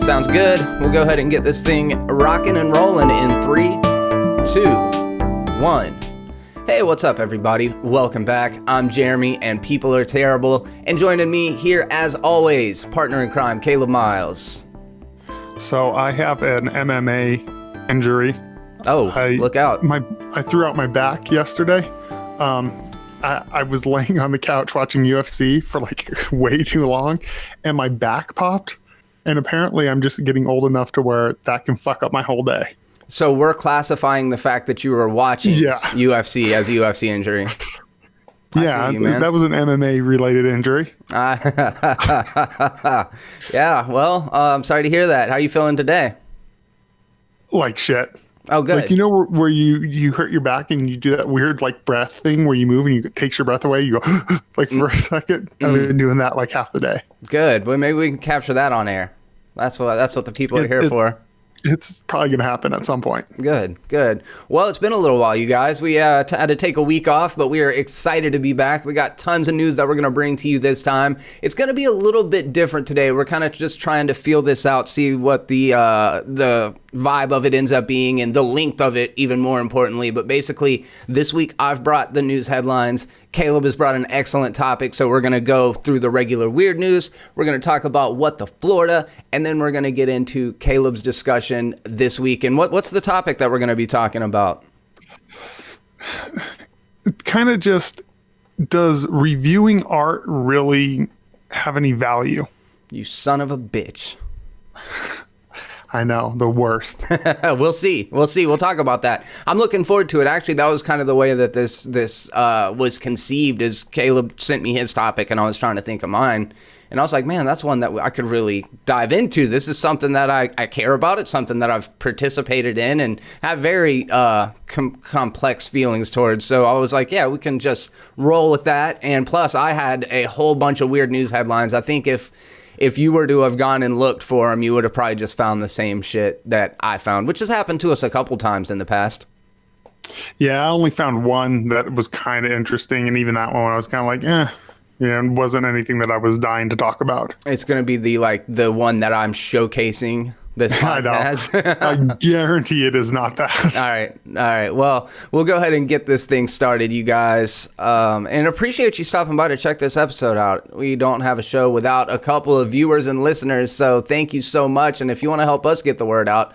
Sounds good. We'll go ahead and get this thing rocking and rolling in 3, 2, 1. Hey, what's up, everybody? Welcome back. I'm Jeremy, and people are terrible. And joining me here, as always, partner in crime, Caleb Miles. So I have an MMA injury. Oh, look out. I threw out my back yesterday. I was laying on the couch watching UFC for like way too long, and my back popped. And apparently I'm just getting old enough to where that can fuck up my whole day. So we're classifying the fact that you were watching UFC as a UFC injury. That was an MMA related injury. Yeah, well, I'm sorry to hear that. How are you feeling today? Like shit. Oh, good. Like, you know where you hurt your back and you do that weird like breath thing where you move and it takes your breath away. You go like for a second. I've been doing that like half the day. Good. Well, maybe we can capture that on air. That's what the people are here for. It's probably going to happen at some point. Good. Well, it's been a little while, you guys. We had to take a week off, but we are excited to be back. We got tons of news that we're going to bring to you this time. It's going to be a little bit different today. We're kind of just trying to feel this out, see what the vibe of it ends up being and the length of it, even more importantly. But basically, this week I've brought the news headlines. Caleb has brought an excellent topic, so we're going to go through the regular weird news. We're going to talk about what the Florida, and then we're going to get into Caleb's discussion this week. And what's the topic that we're going to be talking about? Kind of just, does reviewing art really have any value? You son of a bitch. I know, the worst. We'll see. We'll talk about that. I'm looking forward to it. Actually, that was kind of the way that this was conceived, is Caleb sent me his topic and I was trying to think of mine. And I was like, man, that's one that I could really dive into. This is something that I care about. It's something that I've participated in and have very complex feelings towards. So I was like, yeah, we can just roll with that. And plus, I had a whole bunch of weird news headlines. I think if you were to have gone and looked for them, you would have probably just found the same shit that I found, which has happened to us a couple times in the past. Yeah, I only found one that was kind of interesting, and even that one I was kind of like, it wasn't anything that I was dying to talk about. It's going to be the one that I'm showcasing this podcast. I guarantee it is not that. All right. Well, we'll go ahead and get this thing started, you guys. And appreciate you stopping by to check this episode out. We don't have a show without a couple of viewers and listeners, so thank you so much. And if you want to help us get the word out,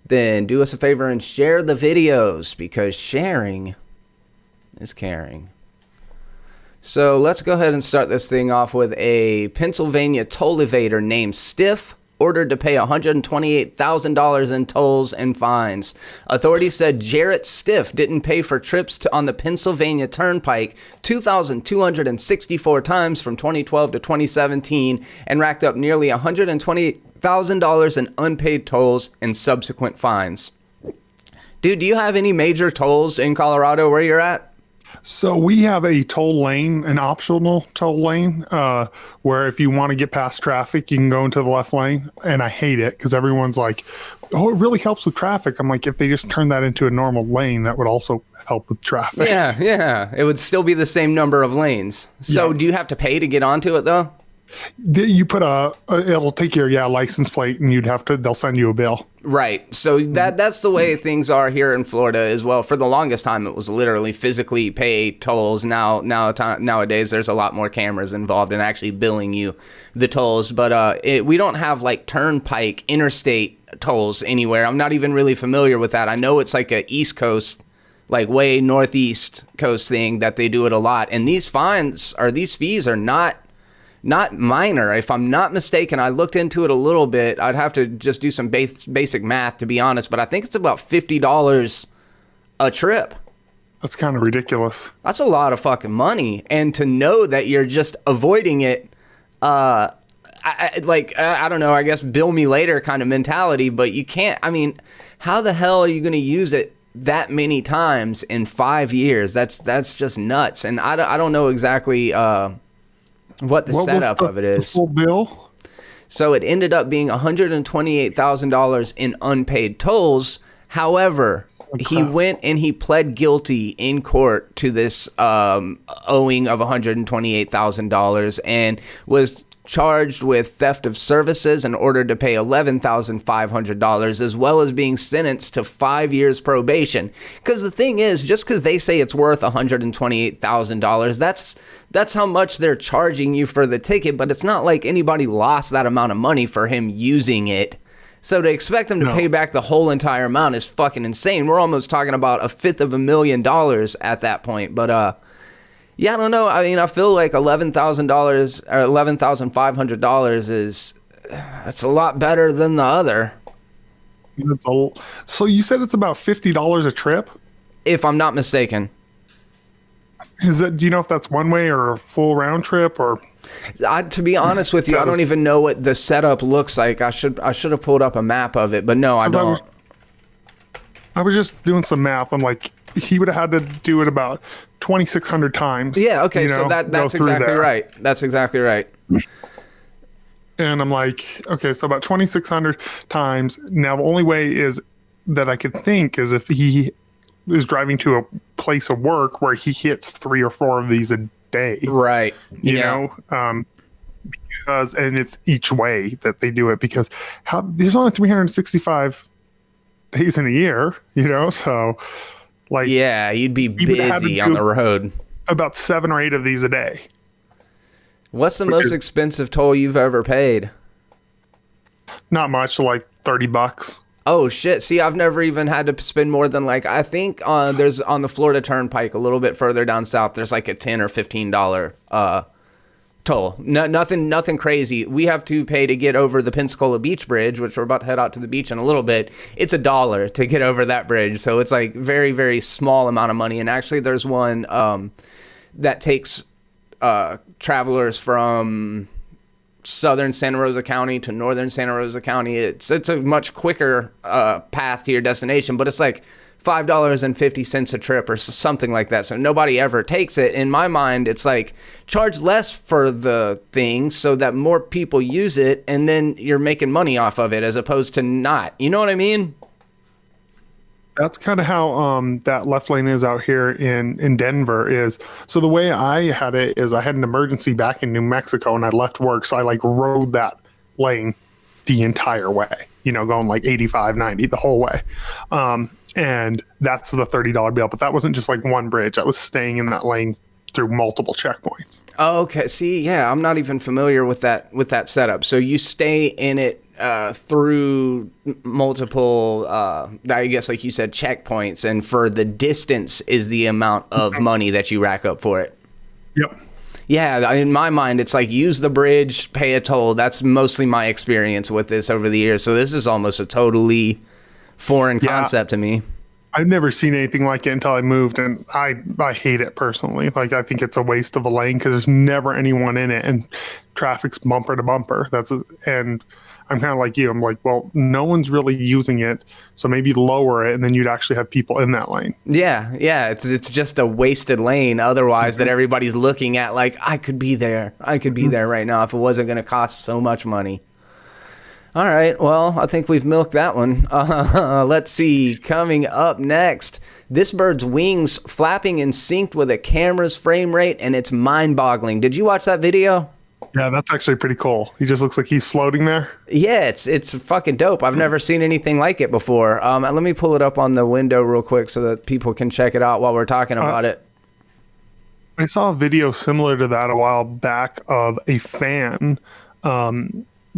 then do us a favor and share the videos, because sharing is caring. So let's go ahead and start this thing off with a Pennsylvania toll evader named Stiff, ordered to pay $128,000 in tolls and fines. Authorities said Jarrett Stiff didn't pay for trips on the Pennsylvania Turnpike 2,264 times from 2012 to 2017 and racked up nearly $128,000 in unpaid tolls and subsequent fines. Dude, do you have any major tolls in Colorado where you're at? So we have a toll lane, an optional toll lane, where if you want to get past traffic, you can go into the left lane. And I hate it because everyone's like, oh, it really helps with traffic. I'm like, if they just turn that into a normal lane, that would also help with traffic. Yeah. It would still be the same number of lanes. So do you have to pay to get onto it, though? You put it'll take your license plate, and they'll send you a bill. Right. So that's the way things are here in Florida as well. For the longest time, it was literally physically pay tolls. Nowadays, there's a lot more cameras involved in actually billing you the tolls. But we don't have like Turnpike interstate tolls anywhere. I'm not even really familiar with that. I know it's like a East Coast, like way northeast coast thing that they do it a lot. And these fees are not minor. If I'm not mistaken, I looked into it a little bit. I'd have to just do some basic math, to be honest, but I think it's about $50 a trip. That's kind of ridiculous. That's a lot of fucking money. And to know that you're just avoiding it, I don't know, I guess bill me later kind of mentality, but you can't, how the hell are you going to use it that many times in 5 years? That's just nuts. And I don't know exactly what the setup of it is. Full bill? So it ended up being $128,000 in unpaid tolls. However, he went and he pled guilty in court to this owing of $128,000 and was charged with theft of services and ordered to pay $11,500, as well as being sentenced to 5 years probation. Because the thing is, just because they say it's worth $128,000, that's how much they're charging you for the ticket, but it's not like anybody lost that amount of money for him using it. So to expect him to pay back the whole entire amount is fucking insane. We're almost talking about $250,000 at that point. But yeah, I don't know. I mean, I feel like $11,000 or $11,500 that's a lot better than the other. So you said it's about $50 a trip? If I'm not mistaken. Do you know if that's one way or a full round trip or? To be honest with you, I don't even know what the setup looks like. I should have pulled up a map of it, but no, I don't. I was just doing some math. I'm like, he would have had to do it about 2,600 times. Yeah, okay, so that's exactly right. That's exactly right. And I'm like, okay, so about 2,600 times. Now, the only way is that I could think is if he is driving to a place of work where he hits 3 or 4 of these a day. Right. You know, because, and it's each way that they do it, because there's only 365 days in a year, you know, so like, yeah, you'd be busy on the road. About 7 or 8 of these a day. What's the most expensive toll you've ever paid? Not much, like $30. Oh shit! See, I've never even had to spend more than like, I think there's on the Florida Turnpike a little bit further down south. There's like a $10 or $15 toll. Nothing crazy. We have to pay to get over the Pensacola Beach Bridge, which we're about to head out to the beach in a little bit. It's $1 to get over that bridge, so it's like very, very small amount of money. And actually, there's one that takes travelers from southern Santa Rosa County to northern Santa Rosa County. It's a much quicker path to your destination, but it's like $5.50 a trip or something like that. So nobody ever takes it. In my mind, it's like charge less for the thing so that more people use it, and then you're making money off of it as opposed to not. You know what I mean? That's kind of how that left lane is out here in Denver is. So the way I had it is I had an emergency back in New Mexico and I left work. So I like rode that lane the entire way, you know, going like 85, 90 the whole way. And that's the $30 bill. But that wasn't just like one bridge. I was staying in that lane through multiple checkpoints. Oh, okay. See, yeah, I'm not even familiar with that setup. So you stay in it through multiple, I guess, like you said, checkpoints, and for the distance is the amount of money that you rack up for it. Yep. Yeah, in my mind, it's like use the bridge, pay a toll. That's mostly my experience with this over the years. So this is almost a totally foreign concept to me. I've never seen anything like it until I moved, and I hate it personally. Like, I think it's a waste of a lane because there's never anyone in it, and traffic's bumper to bumper. And I'm kind of like you. I'm like, well, no one's really using it, so maybe lower it, and then you'd actually have people in that lane. Yeah. It's just a wasted lane otherwise that everybody's looking at like, I could be there. I could be there right now if it wasn't going to cost so much money. All right, well, I think we've milked that one. Let's see. Coming up next, this bird's wings flapping in sync with a camera's frame rate, and it's mind-boggling. Did you watch that video? Yeah, that's actually pretty cool. He just looks like he's floating there. Yeah, it's fucking dope. I've never seen anything like it before. Let me pull it up on the window real quick so that people can check it out while we're talking about it. I saw a video similar to that a while back of a fan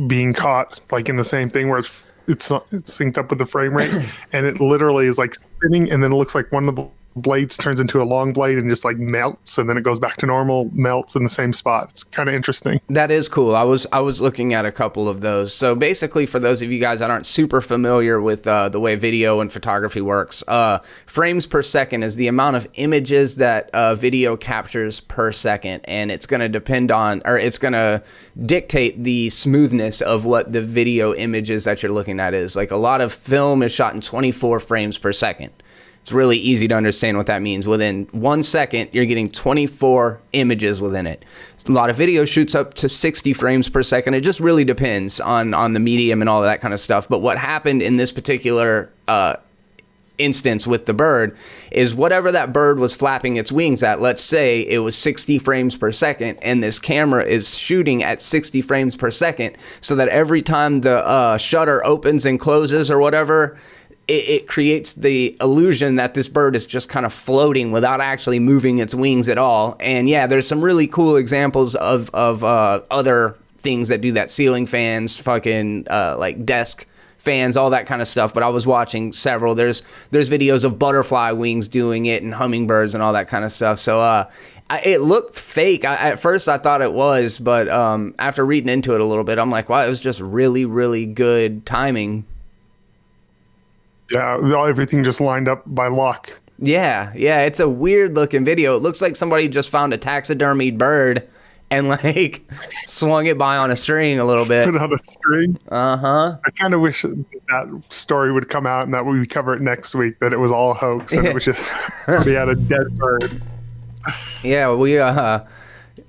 being caught like in the same thing where it's synced up with the frame rate, and it literally is like spinning, and then it looks like one of the blades turns into a long blade and just like melts, and then it goes back to normal, melts in the same spot. It's kind of interesting. That is cool. I was looking at a couple of those. So basically, for those of you guys that aren't super familiar with the way video and photography works, frames per second is the amount of images that video captures per second, and it's going to depend on, or it's going to dictate the smoothness of what the video images that you're looking at is. Like, a lot of film is shot in 24 frames per second. It's really easy to understand what that means. Within 1 second, you're getting 24 images within it. A lot of video shoots up to 60 frames per second. It just really depends on the medium and all of that kind of stuff. But what happened in this particular instance with the bird is whatever that bird was flapping its wings at. Let's say it was 60 frames per second, and this camera is shooting at 60 frames per second, so that every time the shutter opens and closes or whatever, it creates the illusion that this bird is just kind of floating without actually moving its wings at all. And yeah, there's some really cool examples of other things that do that. Ceiling fans, fucking like desk fans, all that kind of stuff. But I was watching several. There's videos of butterfly wings doing it and hummingbirds and all that kind of stuff. So it looked fake. At first I thought it was, but after reading into it a little bit, I'm like, wow, it was just really, really good timing. Yeah, everything just lined up by luck. Yeah, it's a weird looking video. It looks like somebody just found a taxidermied bird and like swung it by on a string a little bit. Put it on a string. Uh-huh. I kind of wish that story would come out and that we would cover it next week, that it was all a hoax and it was just we had a dead bird. Yeah,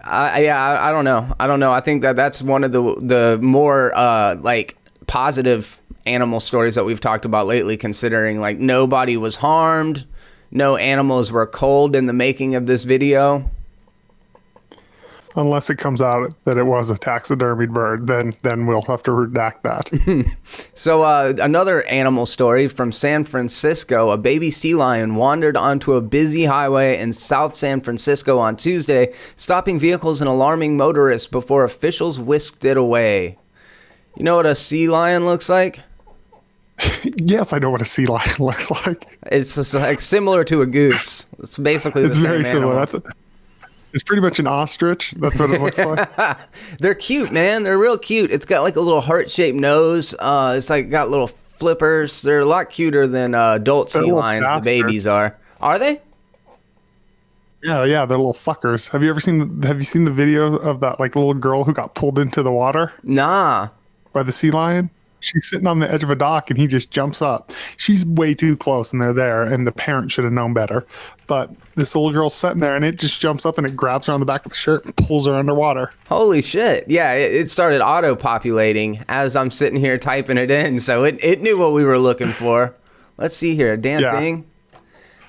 I don't know. I think that's one of the more like positive animal stories that we've talked about lately, considering like nobody was harmed, no animals were cold in the making of this video. Unless it comes out that it was a taxidermied bird, then we'll have to redact that. So another animal story from San Francisco. A baby sea lion wandered onto a busy highway in South San Francisco on Tuesday, stopping vehicles and alarming motorists before officials whisked it away. You know what a sea lion looks like? Yes, I know what a sea lion looks like. It's just like similar to a goose. It's basically the same very animal. similar. It's pretty much an ostrich. That's what it looks like. They're cute, man. They're real cute. It's got like a little heart-shaped nose. It's like got little flippers. They're a lot cuter than adult sea lions. The babies are. Are they? Yeah, they're little fuckers. Have you seen the video of that like little girl who got pulled into the water? Nah. By the sea lion? She's sitting on the edge of a dock and he just jumps up. She's way too close and they're there, and the parent should have known better. But this little girl's sitting there and it just jumps up and it grabs her on the back of the shirt and pulls her underwater. Holy shit. Yeah, it started auto-populating as I'm sitting here typing it in, so it knew what we were looking for. Let's see here. Damn thing.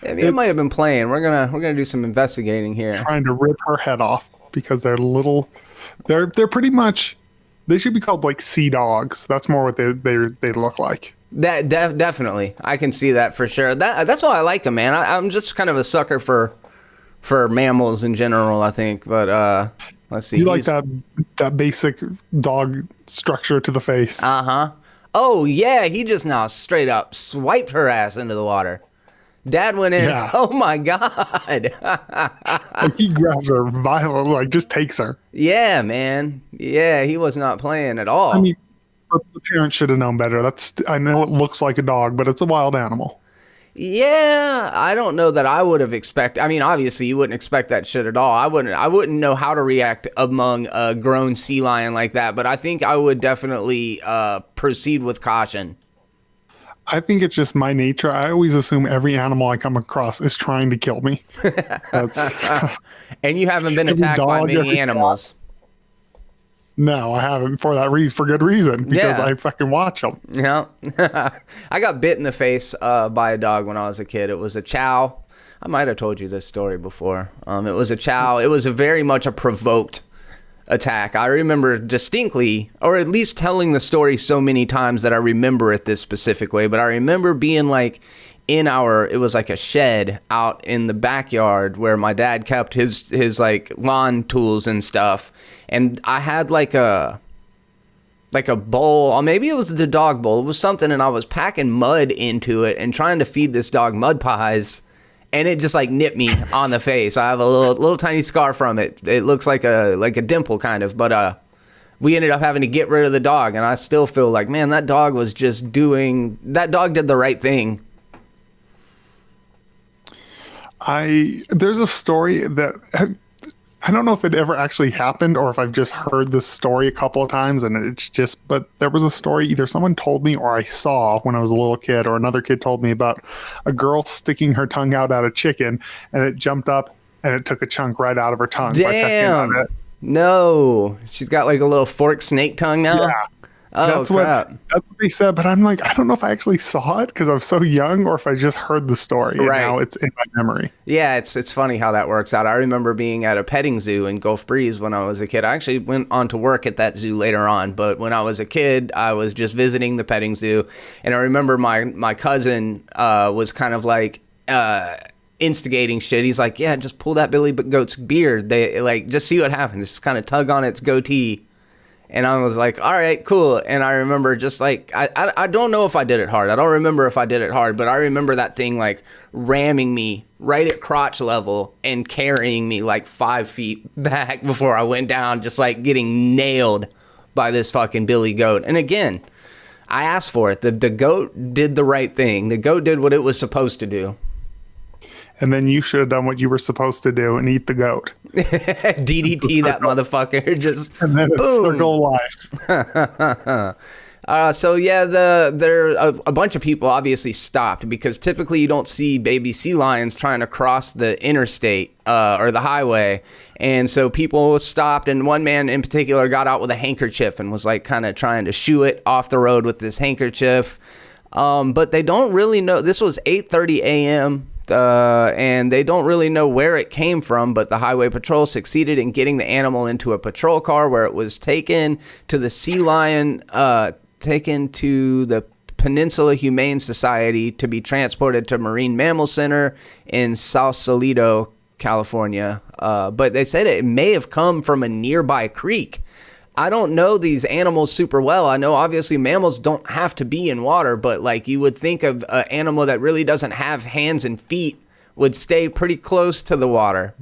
It might have been playing. We're gonna do some investigating here. Trying to rip her head off because they're little. They're pretty much. They should be called like sea dogs. That's more what they look like. That definitely, I can see that for sure. That's why I like them, man. I'm just kind of a sucker for mammals in general, I think. But let's see. You like that basic dog structure to the face. Uh-huh. Oh yeah, he just now straight up swiped her ass into the water. Dad went in. Yeah. Oh my God. He grabs her violently, like just takes her. Yeah, man. Yeah, he was not playing at all. I mean, the parents should have known better. I know it looks like a dog, but it's a wild animal. Yeah, I don't know that I would have expected. I mean, obviously, you wouldn't expect that shit at all. I wouldn't know how to react among a grown sea lion like that, but I think I would definitely proceed with caution. I think it's just my nature. I always assume every animal I come across is trying to kill me. And you haven't been attacked by many animals. No, I haven't for that reason, for good reason, because I fucking watch them. Yeah. I got bit in the face by a dog when I was a kid. It was a chow. I might have told you this story before. It was a chow. It was very much a provoked attack. I remember distinctly, or at least telling the story so many times that I remember it this specific way, but I remember being like it was like a shed out in the backyard where my dad kept his like lawn tools and stuff, and I had like a bowl, or maybe it was the dog bowl, it was something, and I was packing mud into it and trying to feed this dog mud pies, and it just like nipped me on the face. I have a little tiny scar from it. It looks like a dimple kind of, but we ended up having to get rid of the dog, and I still feel like, man, that dog did the right thing. There's a story that I don't know if it ever actually happened or if I've just heard this story a couple of times, and but there was a story either someone told me or I saw when I was a little kid, or another kid told me about a girl sticking her tongue out at a chicken, and it jumped up and it took a chunk right out of her tongue. Damn. No, she's got like a little forked snake tongue now. Yeah. Oh, That's crap. what they said, but I'm like, I don't know if I actually saw it because I was so young, or if I just heard the story and Right. now it's in my memory. Yeah, it's funny how that works out. I remember being at a petting zoo in Gulf Breeze when I was a kid. I actually went on to work at that zoo later on, but when I was a kid, I was just visiting the petting zoo, and I remember my cousin was kind of like instigating shit. He's like, "Yeah, just pull that billy goat's beard. They like just see what happens. Just kind of tug on its goatee." And I was like, all right, cool. And I remember just like, I don't know if I did it hard. I don't remember if I did it hard, but I remember that thing like ramming me right at crotch level and carrying me like 5 feet back before I went down, just like getting nailed by this fucking billy goat. And again, I asked for it. The goat did the right thing. The goat did what it was supposed to do. And then you should have done what you were supposed to do and eat the goat. DDT that motherfucker, just And then it's boom. circle life. So yeah, there a bunch of people obviously stopped because typically you don't see baby sea lions trying to cross the interstate or the highway, and so people stopped. And one man in particular got out with a handkerchief and was like kind of trying to shoo it off the road with this handkerchief. But they don't really know. This was 8:30 a.m. And they don't really know where it came from, but the highway patrol succeeded in getting the animal into a patrol car where it was taken to the sea lion, taken to the Peninsula Humane Society to be transported to Marine Mammal Center in Sausalito, California. But they said it may have come from a nearby creek. I don't know these animals super well. I know obviously mammals don't have to be in water, but like you would think of an animal that really doesn't have hands and feet would stay pretty close to the water.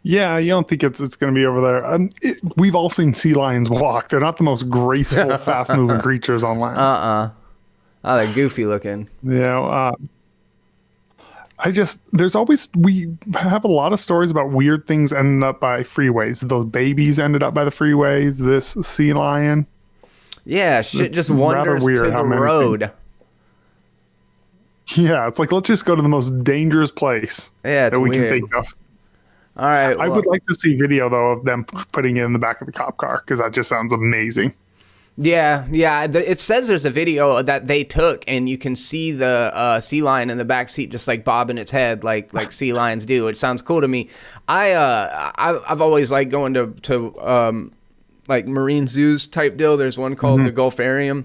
Yeah, you don't think it's going to be over there. We've all seen sea lions walk. They're not the most graceful, fast-moving creatures on land. Oh, they're goofy looking. You know, we have a lot of stories about weird things ending up by freeways. Those babies ended up by the freeways. This sea lion. Yeah, shit just wanders to the road. Yeah, it's like, let's just go to the most dangerous place that we weird. can think of. All right. I would like to see video, though, of them putting it in the back of the cop car, because that just sounds amazing. Yeah. It says there's a video that they took, and you can see the sea lion in the back seat just like bobbing its head like sea lions do. It sounds cool to me. I've always liked going to like marine zoos type deal. There's one called the Gulfarium,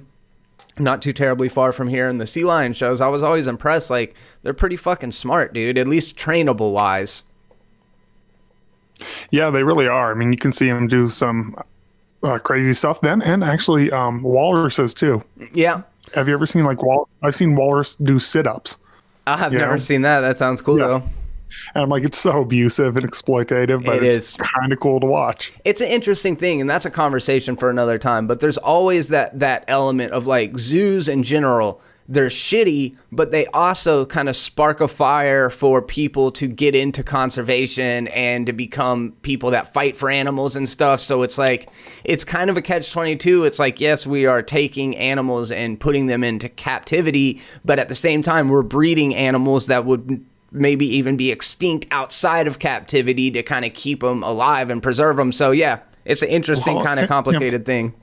not too terribly far from here. And the sea lion shows, I was always impressed. Like, they're pretty fucking smart, dude. At least trainable wise. Yeah, they really are. I mean, you can see them do some crazy stuff then, and actually walruses too. Yeah. Have you ever seen I've seen walrus do sit-ups. I've never seen that. That sounds cool though. And I'm like, it's so abusive and exploitative, but it's kind of cool to watch. It's an interesting thing, and that's a conversation for another time. But there's always that element of like zoos in general. They're shitty, but they also kind of spark a fire for people to get into conservation and to become people that fight for animals and stuff. So it's like, it's kind of a catch-22. It's like, yes, we are taking animals and putting them into captivity, but at the same time, we're breeding animals that would maybe even be extinct outside of captivity to kind of keep them alive and preserve them. So yeah, it's an interesting kind of complicated thing.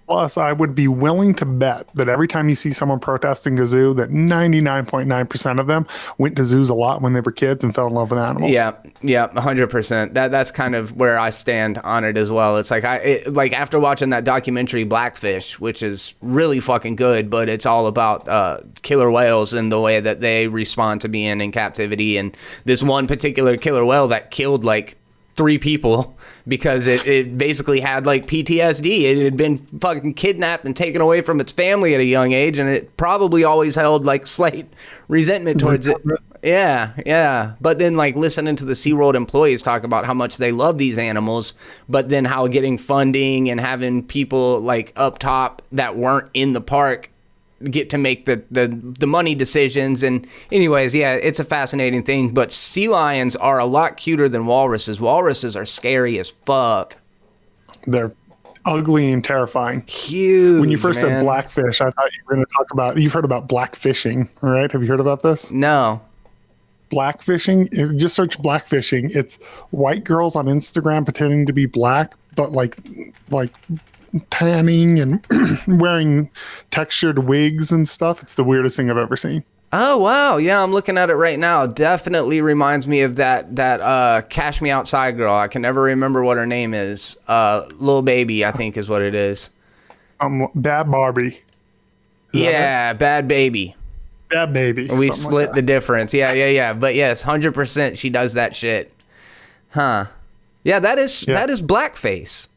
Plus, I would be willing to bet that every time you see someone protesting a zoo, that 99.9% of them went to zoos a lot when they were kids and fell in love with animals. Yeah, 100%. That's kind of where I stand on it as well. It's like like after watching that documentary Blackfish, which is really fucking good, but it's all about killer whales and the way that they respond to being in captivity. And this one particular killer whale that killed like 3 people because it basically had like PTSD. It had been fucking kidnapped and taken away from its family at a young age, and it probably always held like slight resentment towards it. Yeah. But then like listening to the SeaWorld employees talk about how much they love these animals, but then how getting funding and having people like up top that weren't in the park get to make the money decisions. And anyways, yeah, it's a fascinating thing. But sea lions are a lot cuter than walruses. Walruses are scary as fuck. They're ugly and terrifying. Huge. When you first said blackfish, I thought you were going to talk about, you've heard about blackfishing, right? Have you heard about this? No. Blackfishing, just search blackfishing. It's white girls on Instagram pretending to be black, but like tanning and wearing textured wigs and stuff. It's the weirdest thing I've ever seen. Oh, wow. Yeah, I'm looking at it right now. Definitely reminds me of that Cash Me Outside girl. I can never remember what her name is. Lil Baby, I think is what it is. Bad Barbie. Yeah, Bad Baby. Bad Baby. We split the difference. Yeah. But yes, 100% she does that shit. Huh. Yeah, that is blackface.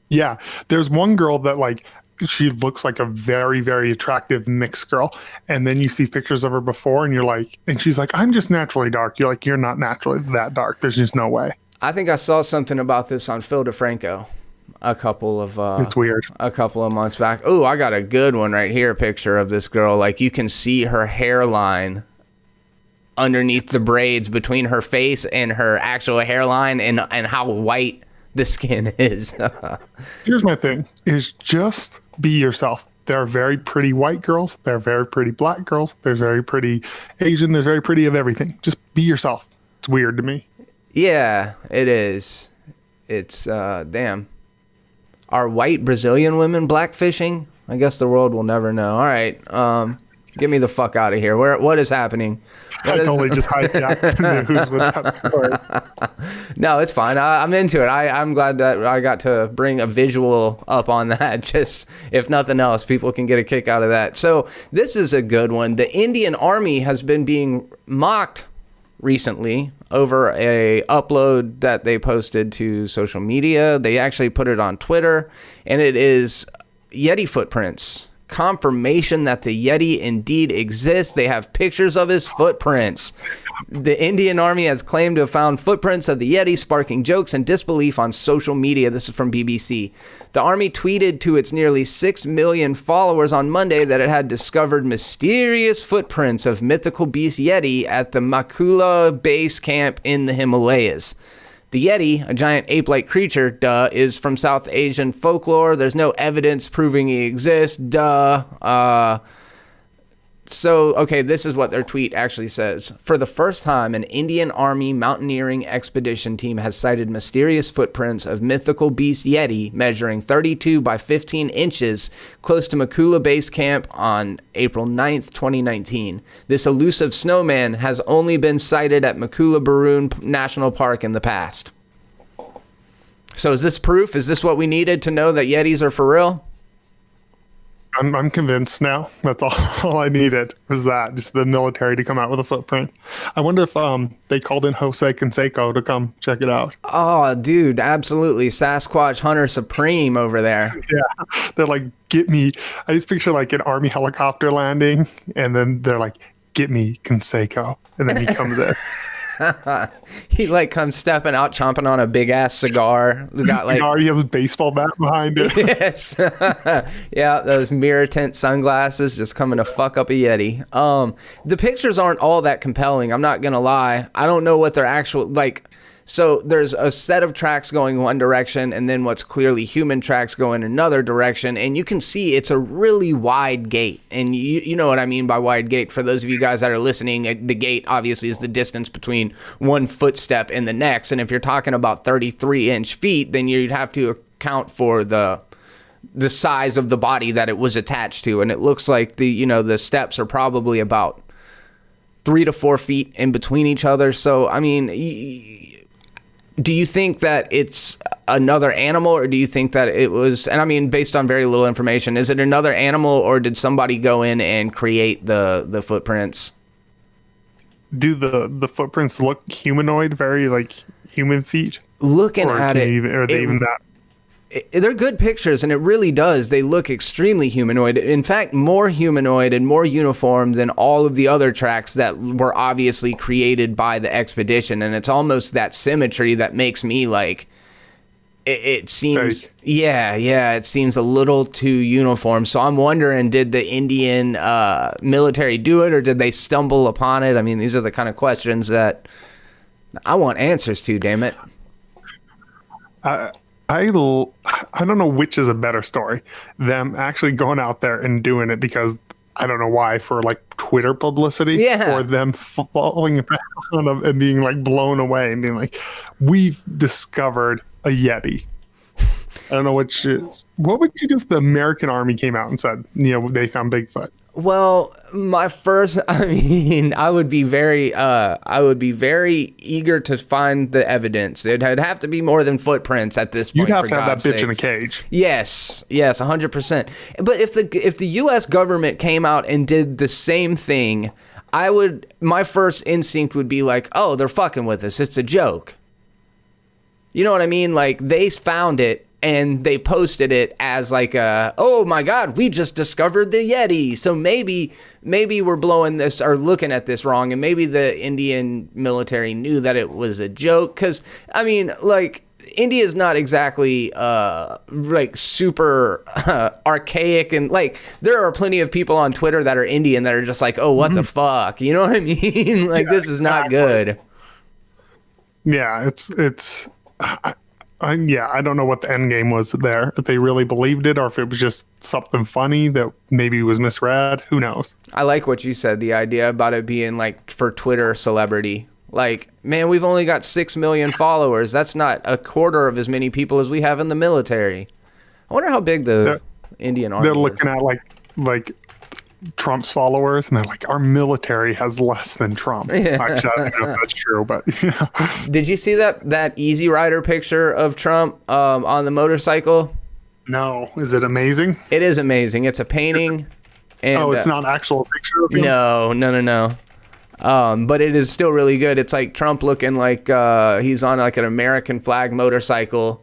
Yeah. There's one girl that like she looks like a very, very attractive mixed girl. And then you see pictures of her before and you're like, and she's like, I'm just naturally dark. You're like, you're not naturally that dark. There's just no way. I think I saw something about this on Phil DeFranco it's weird. A couple of months back. Oh, I got a good one right here. Picture of this girl. Like you can see her hairline underneath the braids between her face and her actual hairline and how white the skin is. Here's my thing is just be yourself. There are very pretty white girls. There are very pretty black girls. There's very pretty Asian. There's very pretty of everything. Just be yourself. It's weird to me. Yeah, it is. It's, damn. Are white Brazilian women blackfishing? I guess the world will never know. All right. Get me the fuck out of here. What is happening? I totally just hijacked the news with that story. No, it's fine. I'm into it. I'm glad that I got to bring a visual up on that. Just, if nothing else, people can get a kick out of that. So this is a good one. The Indian Army has been being mocked recently over a upload that they posted to social media. They actually put it on Twitter, and it is Yeti footprints. Confirmation that the Yeti indeed exists. They have pictures of his footprints. The Indian Army has claimed to have found footprints of the Yeti, sparking jokes and disbelief on social media. This is from BBC. The Army tweeted to its nearly 6 million followers on Monday that it had discovered mysterious footprints of mythical beast Yeti at the Makula base camp in the Himalayas. The Yeti, a giant ape-like creature, is from South Asian folklore. There's no evidence proving he exists, So, okay, this is what their tweet actually says. For the first time, an Indian Army mountaineering expedition team has sighted mysterious footprints of mythical beast Yeti measuring 32 by 15 inches close to Makula Base Camp on April 9th, 2019. This elusive snowman has only been sighted at Makula Barun National Park in the past. So is this proof? Is this what we needed to know that Yetis are for real? I'm convinced now. That's all I needed was that, just the military to come out with a footprint. I wonder if they called in Jose Canseco to come check it out. Oh, dude, absolutely. Sasquatch Hunter Supreme over there. Yeah, they're like, get me. I just picture like an Army helicopter landing, and then they're like, get me Canseco. And then he comes in. He like comes stepping out, chomping on a big ass cigar. We got like he has a baseball bat behind it. Yes, yeah, those mirror tint sunglasses just coming to fuck up a Yeti. The pictures aren't all that compelling. I'm not gonna lie. I don't know what their actual like. So there's a set of tracks going one direction, and then what's clearly human tracks go in another direction, and you can see it's a really wide gate. And you know what I mean by wide gate. For those of you guys that are listening, the gate obviously is the distance between one footstep and the next. And if you're talking about 33-inch feet, then you'd have to account for the size of the body that it was attached to. And it looks like the steps are probably about 3 to 4 feet in between each other. So I mean, do you think that it's another animal, or do you think that it was, and I mean, based on very little information, is it another animal, or did somebody go in and create the footprints? Do the footprints look humanoid, very like human feet? Looking at it, are they even that? They're good pictures, and it really does. They look extremely humanoid. In fact, more humanoid and more uniform than all of the other tracks that were obviously created by the expedition. And it's almost that symmetry that makes me like, it seems, fake. Yeah, it seems a little too uniform. So I'm wondering, did the Indian military do it, or did they stumble upon it? I mean, these are the kind of questions that I want answers to, damn it. I don't know which is a better story. Them actually going out there and doing it because, I don't know why, for like Twitter publicity. Yeah. Or them following it around and being like blown away and being like, we've discovered a Yeti. don't know which is. What would you do if the American Army came out and said, they found Bigfoot? Well, I would be very eager to find the evidence. It'd have to be more than footprints at this point. You'd have to have God's that bitch sakes. in a cage. Yes, 100%. But if the U.S. government came out and did the same thing, my first instinct would be like, oh, they're fucking with us. It's a joke. You know what I mean? Like, they found it and they posted it as like oh my God, we just discovered the Yeti. So maybe we're blowing this or looking at this wrong. And maybe the Indian military knew that it was a joke. Cause I mean, like, India is not exactly like super archaic, and like there are plenty of people on Twitter that are Indian that are just like, oh, what the fuck? You know what I mean? Like, this is not good. Yeah, I don't know what the end game was there. If they really believed it, or if it was just something funny that maybe was misread. Who knows? I like what you said. The idea about it being like for Twitter celebrity. Like, man, we've only got 6 million followers. That's not a quarter of as many people as we have in the military. I wonder how big the Indian army is. They're looking at like Trump's followers, and they're like, our military has less than Trump. Actually, I don't know if that's true, but Did you see that Easy Rider picture of Trump on the motorcycle? No. Is it amazing? It is amazing. It's a painting. And, it's not an actual picture of him? No. But it is still really good. It's like Trump looking like he's on like an American flag motorcycle.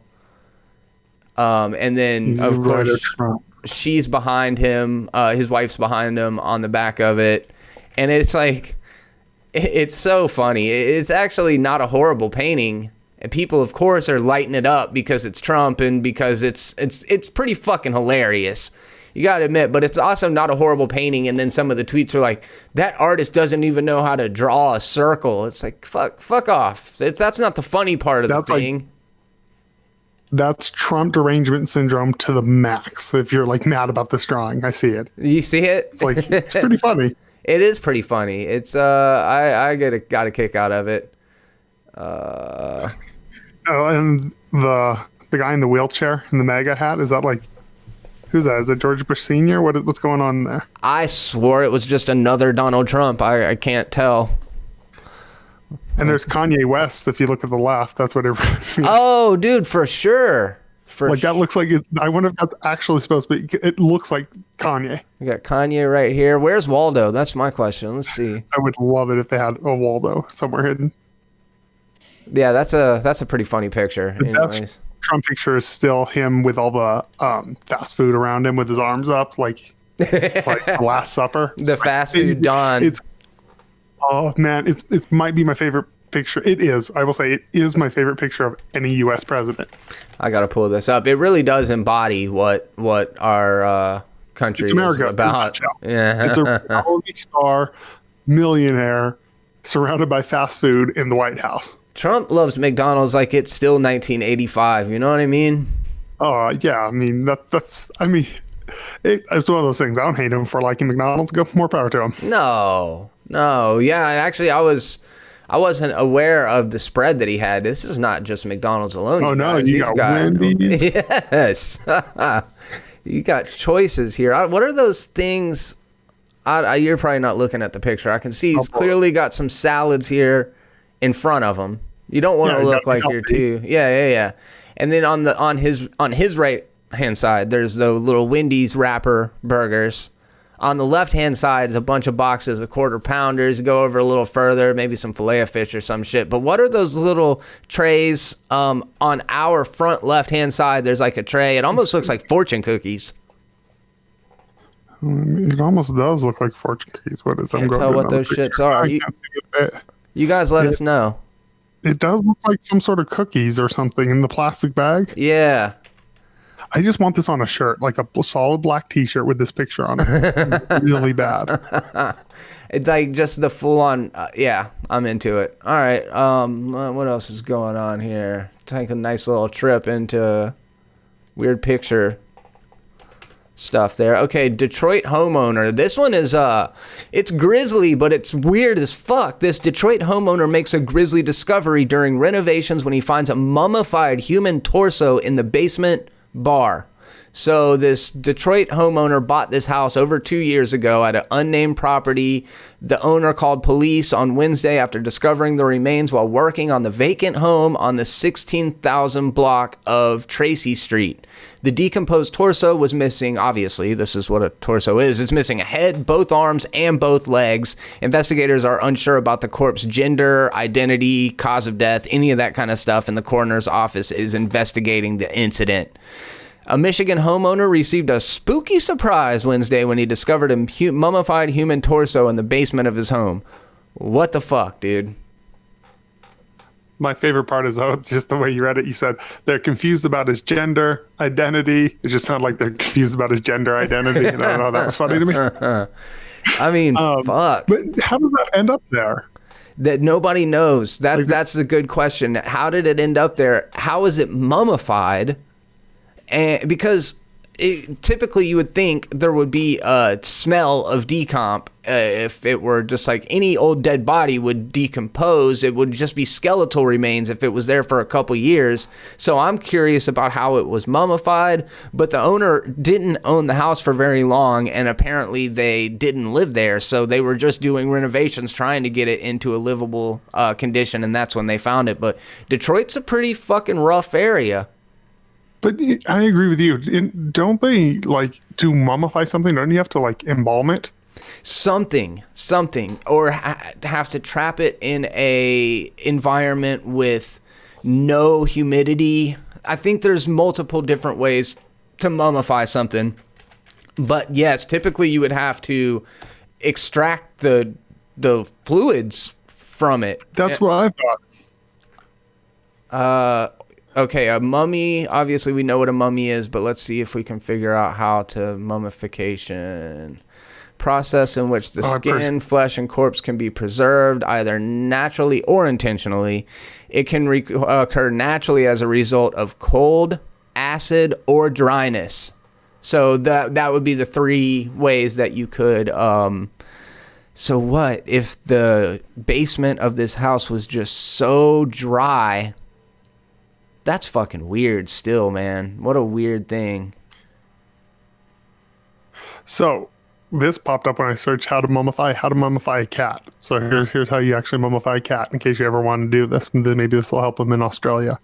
And then, of course, she's behind him. His wife's behind him on the back of it. And it's like, it's so funny. It's actually not a horrible painting. And people, of course, are lighting it up because it's Trump and because it's pretty fucking hilarious. You gotta admit, but it's also not a horrible painting. And then some of the tweets are like, that artist doesn't even know how to draw a circle. It's like, fuck off. That's not the funny part of the thing. That's Trump derangement syndrome to the max. If you're like mad about this drawing, I see it. You see it? It's like, it's pretty funny. It is pretty funny. It's I got a kick out of it. And the guy in the wheelchair in the MAGA hat, is that like, who's that? Is it George Bush Sr.? What's going on there? I swore it was just another Donald Trump. I can't tell. And there's Kanye West. If you look at the left, that's what it. Oh, dude, for sure. That looks like it. I wonder if that's actually supposed to be. It looks like Kanye. We got Kanye right here. Where's Waldo? That's my question. Let's see. I would love it if they had a Waldo somewhere hidden. Yeah, that's a pretty funny picture. Anyways. Trump picture is still him with all the fast food around him with his arms up, like the Last Supper. The fast food Don. Oh man, it might be my favorite picture. It is. I will say it is my favorite picture of any U.S. president. I gotta pull this up. It really does embody what our country is about. Yeah, it's a reality star, millionaire, surrounded by fast food in the White House. Trump loves McDonald's like it's still 1985. You know what I mean? Oh yeah, I mean that's. I mean, it's one of those things. I don't hate him for liking McDonald's. Go, more power to him. No, yeah. Actually, I wasn't aware of the spread that he had. This is not just McDonald's alone. Oh no, you got Wendy's. Yes, you got choices here. What are those things? You're probably not looking at the picture. I can see he's clearly got some salads here in front of him. You don't want to look like you're too. Yeah. And then on his right hand side, there's the little Wendy's wrapper burgers. On the left hand side is a bunch of boxes of quarter pounders. Go over a little further, maybe some filet of fish or some shit. But what are those little trays on our front left hand side? There's like a tray. It almost looks like fortune cookies. It almost does look like fortune cookies. What is? Can't tell what those shits are. You guys let us know. It does look like some sort of cookies or something in the plastic bag. Yeah. I just want this on a shirt, like a solid black T-shirt with this picture on it. Really bad. It's like just the full-on. Yeah, I'm into it. All right. What else is going on here? Take a nice little trip into weird picture stuff there. Okay, Detroit homeowner. This one is it's grisly, but it's weird as fuck. This Detroit homeowner makes a grisly discovery during renovations when he finds a mummified human torso in the basement bar. So this Detroit homeowner bought this house over 2 years ago at an unnamed property. The owner called police on Wednesday after discovering the remains while working on the vacant home on the 16,000 block of Tracy Street. The decomposed torso was missing. Obviously, this is what a torso is. It's missing a head, both arms, and both legs. Investigators are unsure about the corpse's gender, identity, cause of death, any of that kind of stuff, and the coroner's office is investigating the incident. A Michigan homeowner received a spooky surprise Wednesday when he discovered a mummified human torso in the basement of his home. What the fuck, dude? My favorite part is just the way you read it. You said they're confused about his gender identity. It just sounded like they're confused about his gender identity. And I don't know, that was funny to me. I mean, fuck. But how does that end up there? That nobody knows. That's a good question. How did it end up there? How is it mummified? And because typically you would think there would be a smell of decomp if it were just like any old dead body would decompose. It would just be skeletal remains if it was there for a couple years. So I'm curious about how it was mummified, but the owner didn't own the house for very long, and apparently they didn't live there. So they were just doing renovations, trying to get it into a livable condition, and that's when they found it. But Detroit's a pretty fucking rough area. But I agree with you. Don't they, like, to mummify something, don't you have to, like, embalm it? Something, or have to trap it in a environment with no humidity. I think there's multiple different ways to mummify something. But yes, typically you would have to extract the fluids from it. That's what I thought. Okay, a mummy, obviously we know what a mummy is, but let's see if we can figure out how to mummification. Process in which the skin, flesh, and corpse can be preserved either naturally or intentionally. It can occur naturally as a result of cold, acid, or dryness. So that would be the three ways that you could... So what if the basement of this house was just so dry... That's fucking weird still, man. What a weird thing. So, this popped up when I searched how to mummify a cat. So here's how you actually mummify a cat in case you ever want to do this. Maybe this will help them in Australia.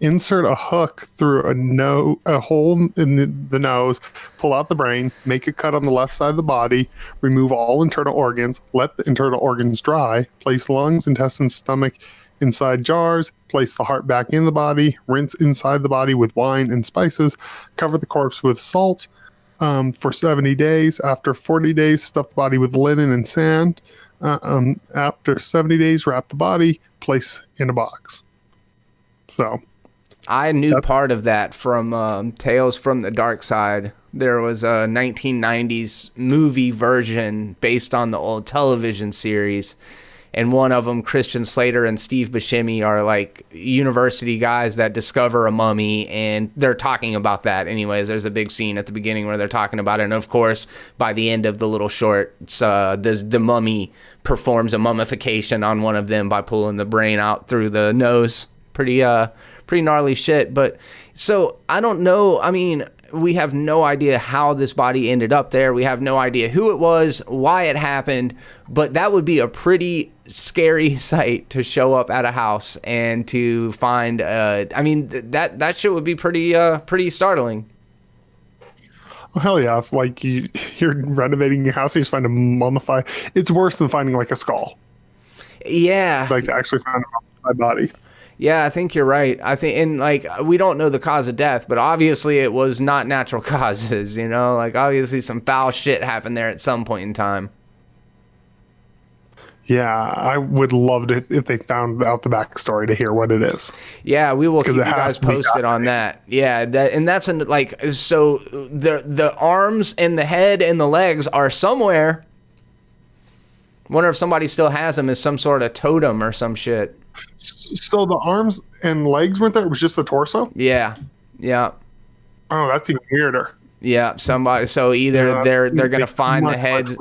Insert a hook through a hole in the nose, pull out the brain, make a cut on the left side of the body, remove all internal organs, let the internal organs dry, place lungs, intestines, stomach, inside jars, place the heart back in the body, rinse inside the body with wine and spices, cover the corpse with salt for 70 days. After 40 days, stuff the body with linen and sand. After 70 days, wrap the body, place in a box. So, I knew part of that from Tales from the Dark Side. There was a 1990s movie version based on the old television series. And one of them, Christian Slater and Steve Buscemi, are like university guys that discover a mummy, and they're talking about that. Anyways, there's a big scene at the beginning where they're talking about it, and of course, by the end of the little short, the mummy performs a mummification on one of them by pulling the brain out through the nose. Pretty gnarly shit. But so I don't know. I mean, we have no idea how this body ended up there. We have no idea who it was, why it happened, but that would be a pretty scary sight to show up at a house and to find, I mean, that shit would be pretty startling. Oh, hell yeah. If like you're renovating your house, you just find a mummified, it's worse than finding like a skull. Yeah. Like to actually find a mummified body. Yeah, I think you're right. I think, and like, we don't know the cause of death, but obviously it was not natural causes, you know? Like, obviously some foul shit happened there at some point in time. Yeah, I would love to, if they found out the backstory, to hear what it is. Yeah, we will keep you guys posted on that. Yeah, that's so the arms and the head and the legs are somewhere. Wonder if somebody still has them as some sort of totem or some shit. So the arms and legs weren't there? It was just the torso? Yeah. Oh, that's even weirder. Yeah, somebody. So either they're gonna find the heads.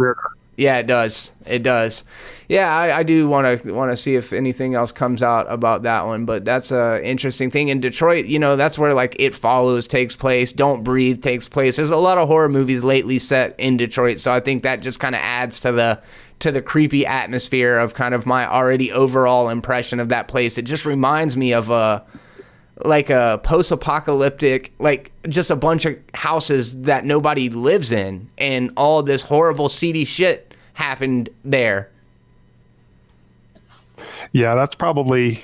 Yeah, it does. It does. Yeah, I do want to see if anything else comes out about that one. But that's a interesting thing. In Detroit, you know, that's where like It Follows takes place. Don't Breathe takes place. There's a lot of horror movies lately set in Detroit, so I think that just kind of adds to the creepy atmosphere of kind of my already overall impression of that place. It just reminds me of a post-apocalyptic, like just a bunch of houses that nobody lives in, and all this horrible seedy shit happened there. Yeah, that's probably,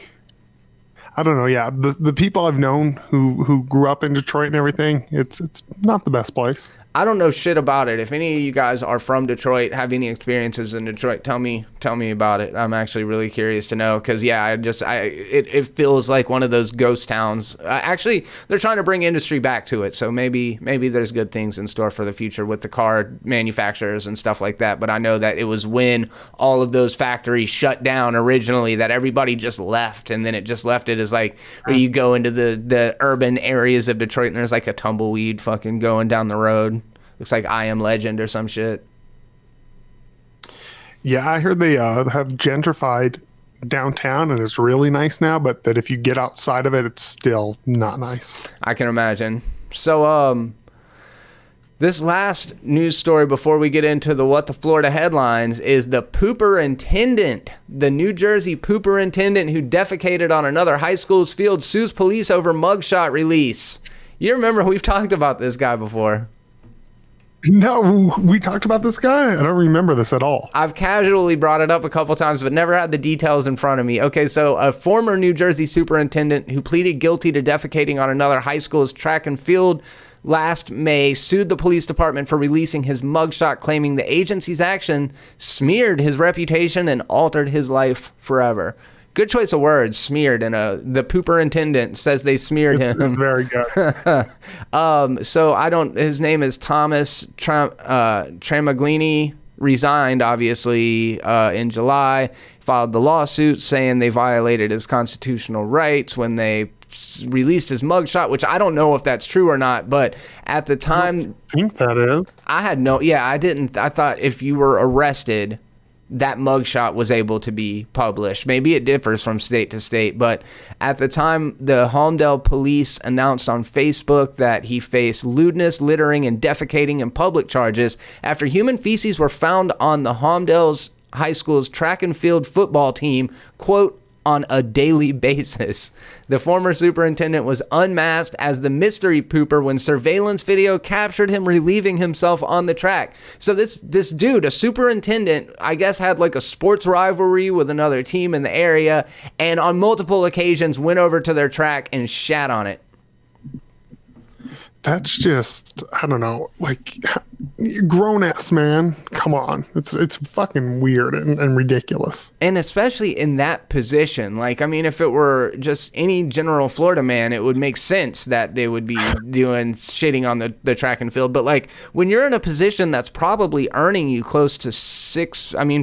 I don't know. Yeah, the people I've known who grew up in Detroit and everything, it's not the best place. I don't know shit about it. If any of you guys are from Detroit, have any experiences in Detroit, tell me about it. I'm actually really curious to know, because yeah, it feels like one of those ghost towns. Actually, they're trying to bring industry back to it, so maybe there's good things in store for the future with the car manufacturers and stuff like that. But I know that it was when all of those factories shut down originally that everybody just left, and then it just left it as like where you go into the urban areas of Detroit and there's like a tumbleweed fucking going down the road. Looks like I Am Legend or some shit. Yeah, I heard they have gentrified downtown and it's really nice now, but that if you get outside of it, it's still not nice. I can imagine. So, this last news story before we get into the What the Florida headlines is the Pooperintendant. The New Jersey Pooperintendant who defecated on another high school's field sues police over mugshot release. You remember we've talked about this guy before. No, we talked about this guy. I don't remember this at all. I've casually brought it up a couple times, but never had the details in front of me. Okay, so a former New Jersey superintendent who pleaded guilty to defecating on another high school's track and field last May sued the police department for releasing his mugshot, claiming the agency's action smeared his reputation and altered his life forever. Good choice of words, smeared, and the Pooperintendant says they smeared him. Very good. So his name is Thomas Tramaglini, resigned, obviously, in July, filed the lawsuit saying they violated his constitutional rights when they released his mugshot, which I don't know if that's true or not, but at the time... I think that is. I thought if you were arrested, that mugshot was able to be published. Maybe it differs from state to state, but at the time, the Holmdel police announced on Facebook that he faced lewdness, littering, and defecating in public charges after human feces were found on the Holmdel's high school's track and field football team, quote, on a daily basis. The former superintendent was unmasked as the mystery pooper when surveillance video captured him relieving himself on the track. So this dude, a superintendent, I guess had like a sports rivalry with another team in the area, and on multiple occasions went over to their track and shat on it. That's just, I don't know, like, grown ass man. Come on. It's fucking weird and ridiculous. And especially in that position. Like, I mean, if it were just any general Florida man, it would make sense that they would be doing shitting on the track and field. But like, when you're in a position that's probably earning you close to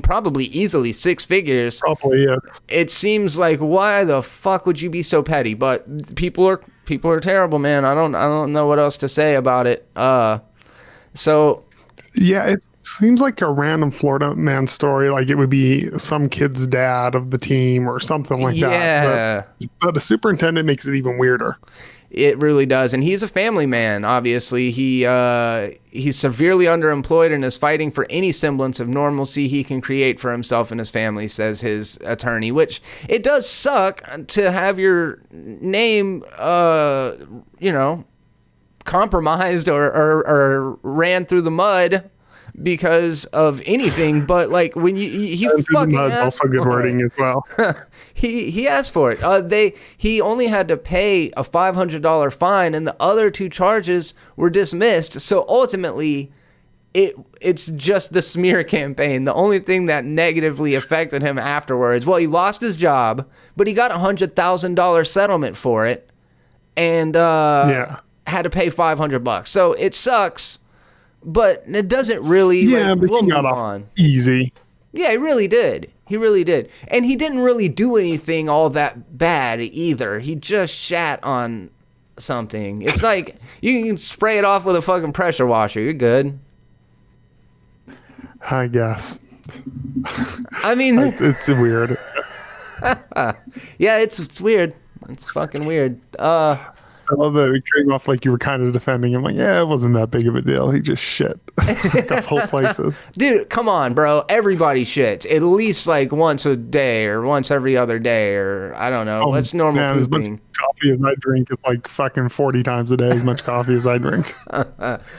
probably easily six figures. Probably, yeah. It seems like, why the fuck would you be so petty? But people are terrible, man. I don't know what else to say about it. So yeah, it seems like a random Florida man story. Like it would be some kid's dad of the team or something like that. But the superintendent makes it even weirder. It really does. And he's a family man, obviously. He's severely underemployed and is fighting for any semblance of normalcy he can create for himself and his family, says his attorney, which it does suck to have your name, compromised or ran through the mud because of anything, but like when he fucking also good wording as well. he asked for it. He only had to pay a $500 fine, and the other two charges were dismissed. So ultimately, it's just the smear campaign. The only thing that negatively affected him afterwards. Well, he lost his job, but he got $100,000 settlement for it, and had to pay $500. So it sucks. But it doesn't really. Yeah, but he got off easy. Yeah, he really did. And he didn't really do anything all that bad either. He just shat on something. It's like you can spray it off with a fucking pressure washer. You're good. I guess. I mean, It's weird. yeah, it's weird. It's fucking weird. I love that it came off like you were kind of defending him. Like, yeah, it wasn't that big of a deal. He just shit a couple places. Dude, come on, bro. Everybody shits at least like once a day or once every other day, or I don't know. What's normal man, as much pooping? coffee as I drink, it's like fucking 40 times a day as much coffee as I drink.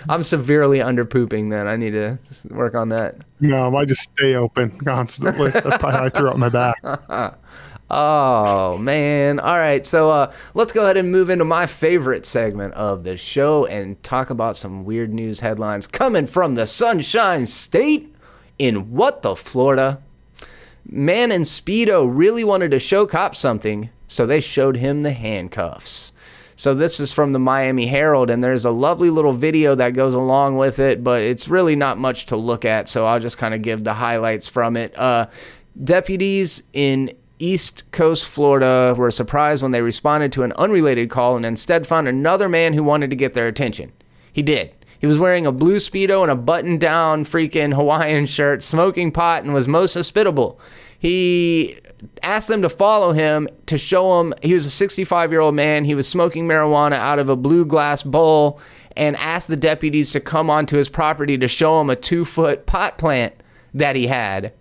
I'm severely under pooping. Then I need to work on that. No, I just stay open constantly. That's probably how I threw up my back. Oh man. All right, so let's go ahead and move into my favorite segment of the show and talk about some weird news headlines coming from the Sunshine State in what the Florida. Man in Speedo really wanted to show cops something, so they showed him the handcuffs. So this is from the Miami Herald, and there's a lovely little video that goes along with it, but it's really not much to look at, so I'll just kind of give the highlights from it. Deputies in East Coast, Florida were surprised when they responded to an unrelated call and instead found another man who wanted to get their attention. He did. He was wearing a blue Speedo and a button-down freaking Hawaiian shirt, smoking pot, and was most hospitable. He asked them to follow him to show him he was a 65-year-old man. He was smoking marijuana out of a blue glass bowl and asked the deputies to come onto his property to show him a 2-foot pot plant that he had.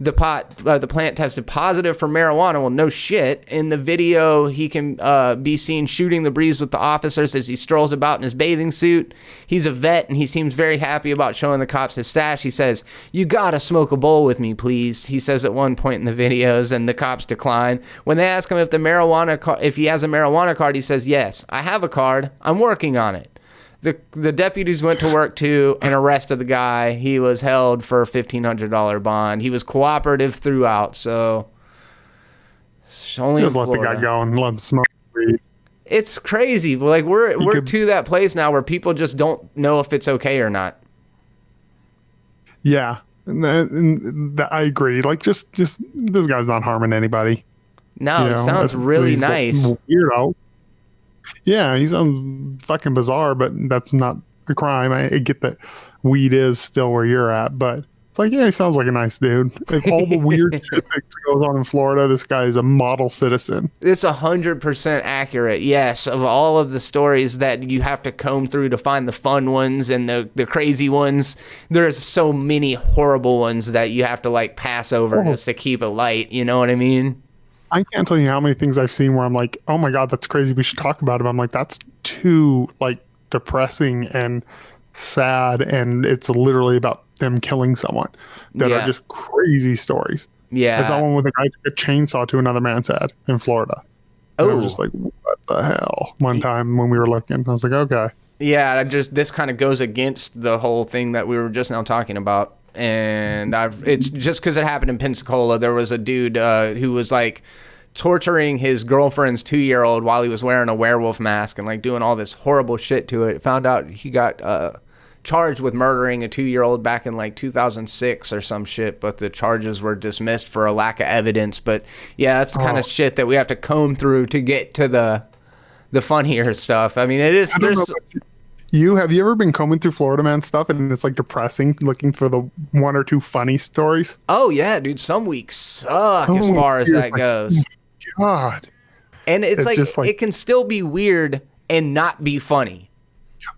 The plant tested positive for marijuana. Well, no shit. In the video, he can be seen shooting the breeze with the officers as he strolls about in his bathing suit. He's a vet, and he seems very happy about showing the cops his stash. He says, "You gotta smoke a bowl with me, please," he says at one point in the videos, and the cops decline. When they ask him if if he has a marijuana card, he says, "Yes, I have a card. I'm working on it." The deputies went to work too and arrested the guy. He was held for a $1,500 bond. He was cooperative throughout, so only Just in let the Florida. guy go and let him smoke weed. It's crazy. Like we're to that place now where people just don't know if it's okay or not. Yeah, I agree. Like, just this guy's not harming anybody. No, You it know, sounds really he's a nice. Weirdo. Yeah, he sounds fucking bizarre, but that's not a crime. I get that weed is still where you're at, but it's like, yeah, he sounds like a nice dude. If all the weird shit that goes on in Florida, this guy is a model citizen. It's 100% accurate. Yes, of all of the stories that you have to comb through to find the fun ones and the crazy ones, there's so many horrible ones that you have to like pass over just to keep it light. You know what I mean? I can't tell you how many things I've seen where I'm like, oh my God, that's crazy. We should talk about it. I'm like, that's too like depressing and sad. And it's literally about them killing someone that are just crazy stories. Yeah. I saw one with a guy took a chainsaw to another man's head in Florida. And I was just like, what the hell? One time when we were looking, I was like, okay. Yeah, this kind of goes against the whole thing that we were just now talking about. And it's just because it happened in Pensacola. There was a dude who was like torturing his girlfriend's 2-year-old while he was wearing a werewolf mask and like doing all this horrible shit to it. Found out he got charged with murdering a 2-year-old back in like 2006 or some shit, but the charges were dismissed for a lack of evidence. But yeah, that's the kind of shit that we have to comb through to get to the funnier stuff. I mean, it is. Have you ever been combing through Florida man stuff and it's like depressing looking for the one or two funny stories? Oh yeah, dude. Some weeks suck as far as that goes. God. And it's like it can still be weird and not be funny.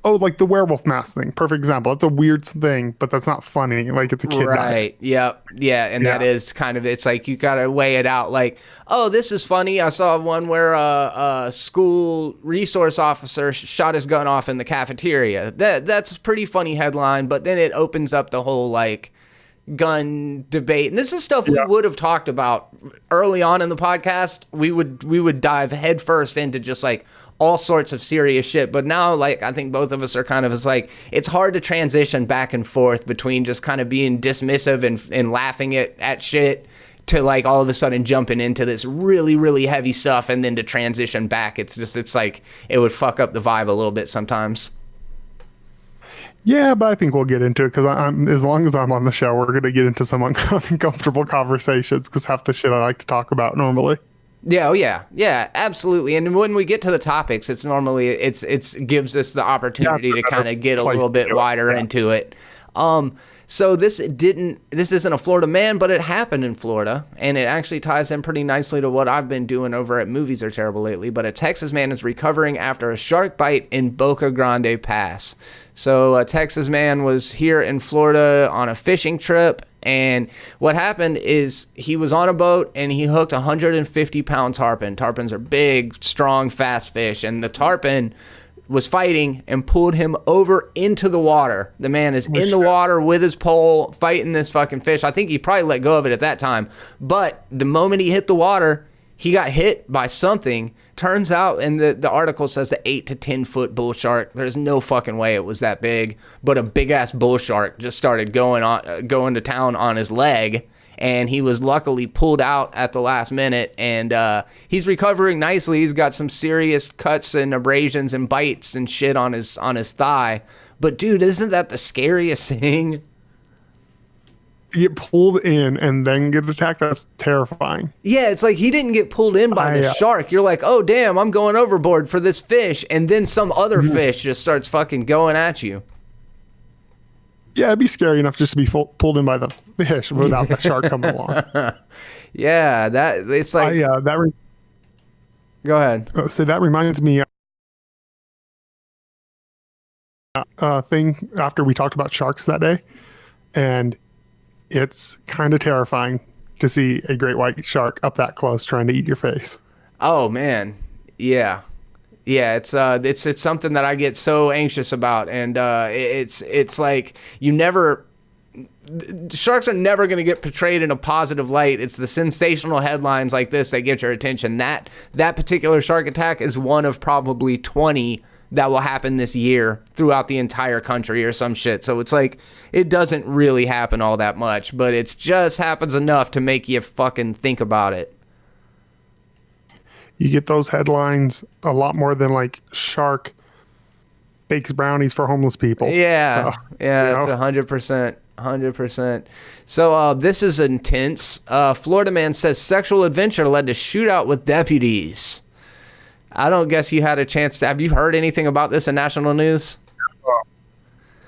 Oh, like the werewolf mask thing. Perfect example. That's a weird thing, but that's not funny. Like it's a kid. Right. Yep. Yeah. And that is kind of, it's like you got to weigh it out. Like, oh, this is funny. I saw one where a school resource officer shot his gun off in the cafeteria. That's a pretty funny headline, but then it opens up the whole like gun debate. And this is stuff we would have talked about early on in the podcast. We would dive headfirst into just like all sorts of serious shit. But now, like, I think both of us are kind of, it's like, it's hard to transition back and forth between just kind of being dismissive and laughing at shit to like all of a sudden jumping into this really, really heavy stuff and then to transition back. It's like, it would fuck up the vibe a little bit sometimes. Yeah, but I think we'll get into it because as long as I'm on the show, we're going to get into some uncomfortable conversations because half the shit I like to talk about normally. Yeah, oh yeah, absolutely. And when we get to the topics, it's normally it's gives us the opportunity to kind of get a little bit wider into it. So this isn't a Florida man, but it happened in Florida, and it actually ties in pretty nicely to what I've been doing over at Movies Are Terrible lately. But a Texas man is recovering after a shark bite in Boca Grande Pass. So a Texas man was here in Florida on a fishing trip, and what happened is he was on a boat and he hooked a 150-pound tarpon. Tarpons are big, strong, fast fish, and the tarpon was fighting and pulled him over into the water. The man is in the water with his pole fighting this fucking fish. I think he probably let go of it at that time. But the moment he hit the water, he got hit by something. Turns out, and the article says the 8 to 10 foot bull shark. There's no fucking way it was that big. But a big ass bull shark just started going to town on his leg. And he was luckily pulled out at the last minute, and he's recovering nicely. He's got some serious cuts and abrasions and bites and shit on his thigh. But dude, isn't that the scariest thing? You get pulled in and then get attacked. That's terrifying. Yeah, it's like he didn't get pulled in by the shark. You're like, oh damn, I'm going overboard for this fish, and then some other fish just starts fucking going at you. Yeah, it'd be scary enough just to be pulled in by the fish without the shark coming along. Yeah, that it's like. Go ahead. So that reminds me thing after we talked about sharks that day, and it's kind of terrifying to see a great white shark up that close trying to eat your face. Oh man, yeah. Yeah, it's something that I get so anxious about, and it's like sharks are never going to get portrayed in a positive light. It's the sensational headlines like this that get your attention. That particular shark attack is one of probably 20 that will happen this year throughout the entire country or some shit. So it's like it doesn't really happen all that much, but it just happens enough to make you fucking think about it. You get those headlines a lot more than like shark bakes brownies for homeless people. Yeah, so, yeah, it's 100%. 100%. So this is intense. Florida man says sexual adventure led to shootout with deputies. I don't guess you had a chance to. Have you heard anything about this in national news?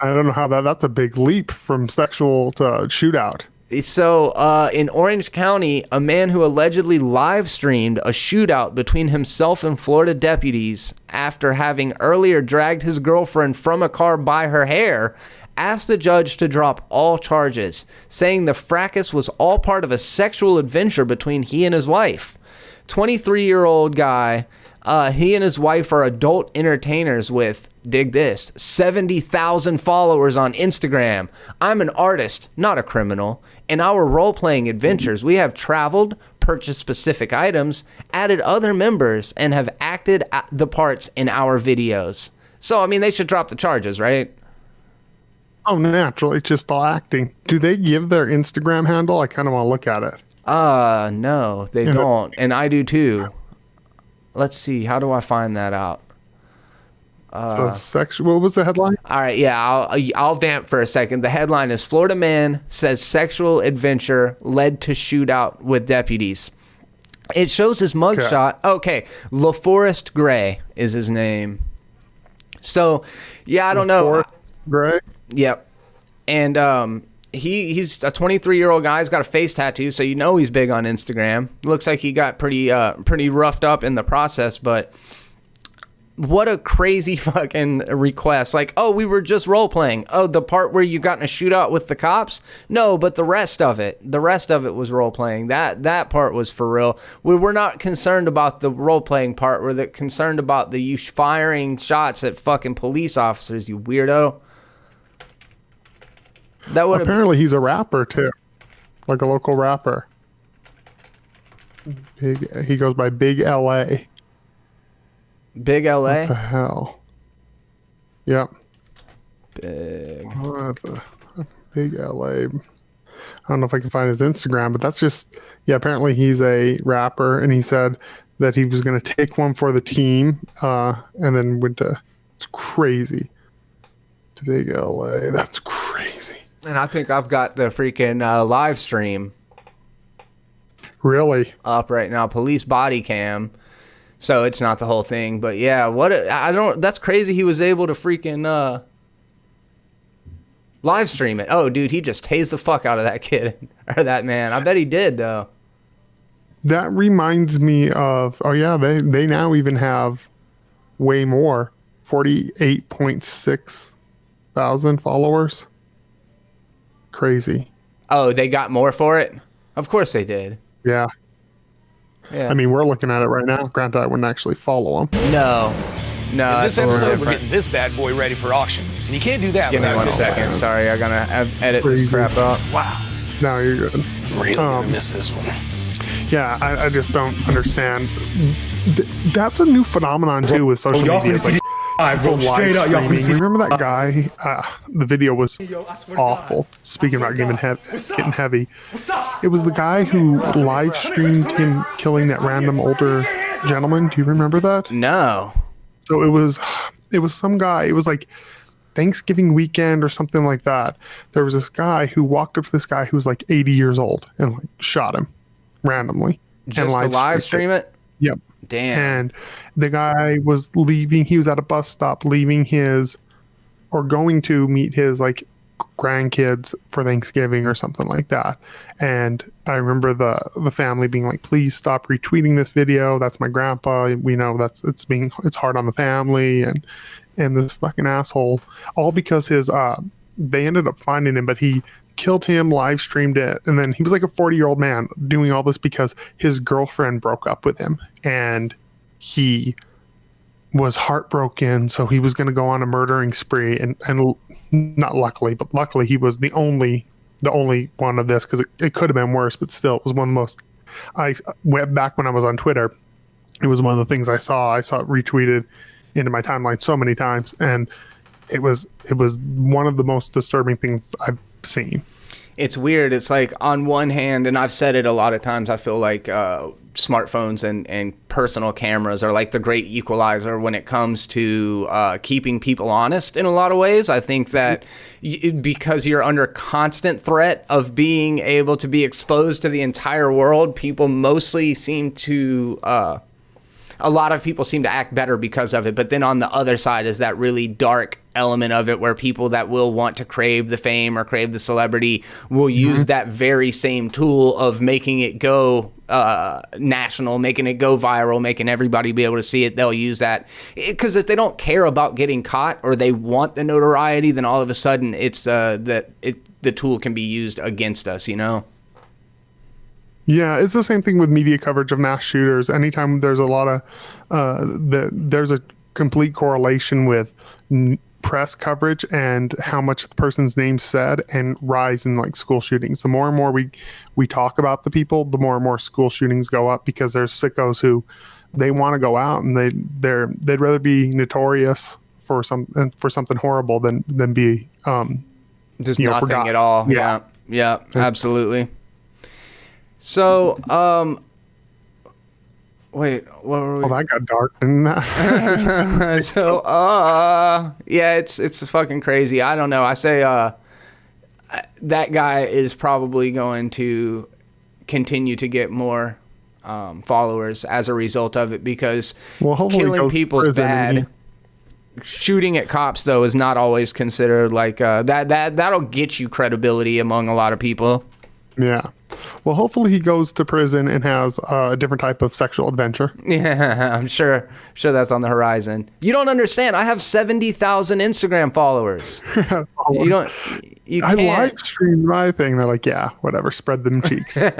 I don't know how that's a big leap from sexual to shootout. So in Orange County, a man who allegedly live streamed a shootout between himself and Florida deputies after having earlier dragged his girlfriend from a car by her hair asked the judge to drop all charges, saying the fracas was all part of a sexual adventure between he and his wife. 23-year-old guy, he and his wife are adult entertainers with, dig this, 70,000 followers on Instagram. I'm an artist, not a criminal. In our role-playing adventures, we have traveled, purchased specific items, added other members, and have acted the parts in our videos. So, I mean, they should drop the charges, right? Oh, naturally, it's just all acting. Do they give their Instagram handle? I kind of want to look at it. No, they don't. And I do too. Let's see. How do I find that out? What was the headline? All right, yeah, I'll vamp for a second. The headline is Florida man says sexual adventure led to shootout with deputies. It shows his mugshot. Okay, LaForest Gray is his name. So, yeah, I don't know. Gray? Yep. And he's a 23-year-old guy. He's got a face tattoo, so you know he's big on Instagram. Looks like he got pretty roughed up in the process, but what a crazy fucking request. Like, oh, we were just role-playing. Oh, the part where you got in a shootout with the cops? No, but the rest of it was role-playing. That part was for real. We're not concerned about the role-playing part. We're concerned about you firing shots at fucking police officers, you weirdo. Apparently he's a rapper too, like a local rapper. He goes by Big LA. Big LA? What the hell? Yep. Big LA. I don't know if I can find his Instagram, but that's just, yeah, apparently he's a rapper, and he said that he was going to take one for the team, and then went to, it's crazy. Big LA, that's crazy. And I think I've got the freaking live stream. Really? Up right now, police body cam. So it's not the whole thing, but yeah, that's crazy. He was able to freaking Live stream it. Oh, dude, he just tased the fuck out of that kid or that man. I bet he did though. That reminds me of, oh yeah, they now even have way more, 48.6 thousand followers. Crazy. Oh, they got more for it? Of course they did. Yeah. Yeah. I mean, we're looking at it right now. Granted, I wouldn't actually follow them. No. No. In this that's a little episode, we're different. getting this bad boy ready for auction. And you can't do that Give me without 1 second. Sorry, I gotta edit this crap out. Wow. No, you're good. Really gonna miss this one. Yeah, I just don't understand. That's a new phenomenon too with social media. It's like people live streaming. Remember that guy? The video was awful. Speaking about getting heavy, it was the guy who live streamed him killing that random older gentleman. Do you remember that? No. So it was some guy. It was like Thanksgiving weekend or something like that. There was this guy who walked up to this guy who was like 80 years old and like shot him randomly. Just to live stream it? Yep. Damn. And the guy was leaving. He was at a bus stop leaving going to meet his like grandkids for Thanksgiving or something like that. And I remember the family being like, please stop retweeting this video. That's my grandpa. We know it's hard on the family and this fucking asshole, all because they ended up finding him, but he killed him, live streamed it, and then he was like a 40-year-old man doing all this because his girlfriend broke up with him and he was heartbroken, so he was going to go on a murdering spree, and not luckily, but luckily he was the only one of this, because it could have been worse, but still it was one of the most. I went back when I was on Twitter, it was one of the things I saw it retweeted into my timeline so many times, and it was one of the most disturbing things I've seen. It's weird. It's like, on one hand, and I've said it a lot of times, I feel like smartphones and personal cameras are like the great equalizer when it comes to keeping people honest in a lot of ways. I think that because you're under constant threat of being able to be exposed to the entire world, people mostly seem to a lot of people seem to act better because of it. But then on the other side is that really dark element of it where people that will want to crave the fame or crave the celebrity will use that very same tool of making it go national, making it go viral, making everybody be able to see it. They'll use that because if they don't care about getting caught or they want the notoriety, then all of a sudden it's the tool can be used against us, you know? Yeah, it's the same thing with media coverage of mass shooters. Anytime there's a lot of there's a complete correlation with press coverage and how much the person's name said, and rise in like school shootings. The more and more we talk about the people, the more and more school shootings go up, because there's sickos who they want to go out and they'd rather be notorious for something horrible than be just nothing forgotten at all. Yeah, absolutely. So, wait, what were we? Oh, that got dark, didn't that? So, yeah, it's fucking crazy. I don't know. I say, that guy is probably going to continue to get more followers as a result of it, because killing people is bad. Shooting at cops, though, is not always considered like that'll get you credibility among a lot of people. Yeah. Well, hopefully he goes to prison and has a different type of sexual adventure. Yeah, I'm sure that's on the horizon. You don't understand. I have 70,000 Instagram followers. You can't. I live stream my thing. They're like, yeah, whatever. Spread them cheeks. So,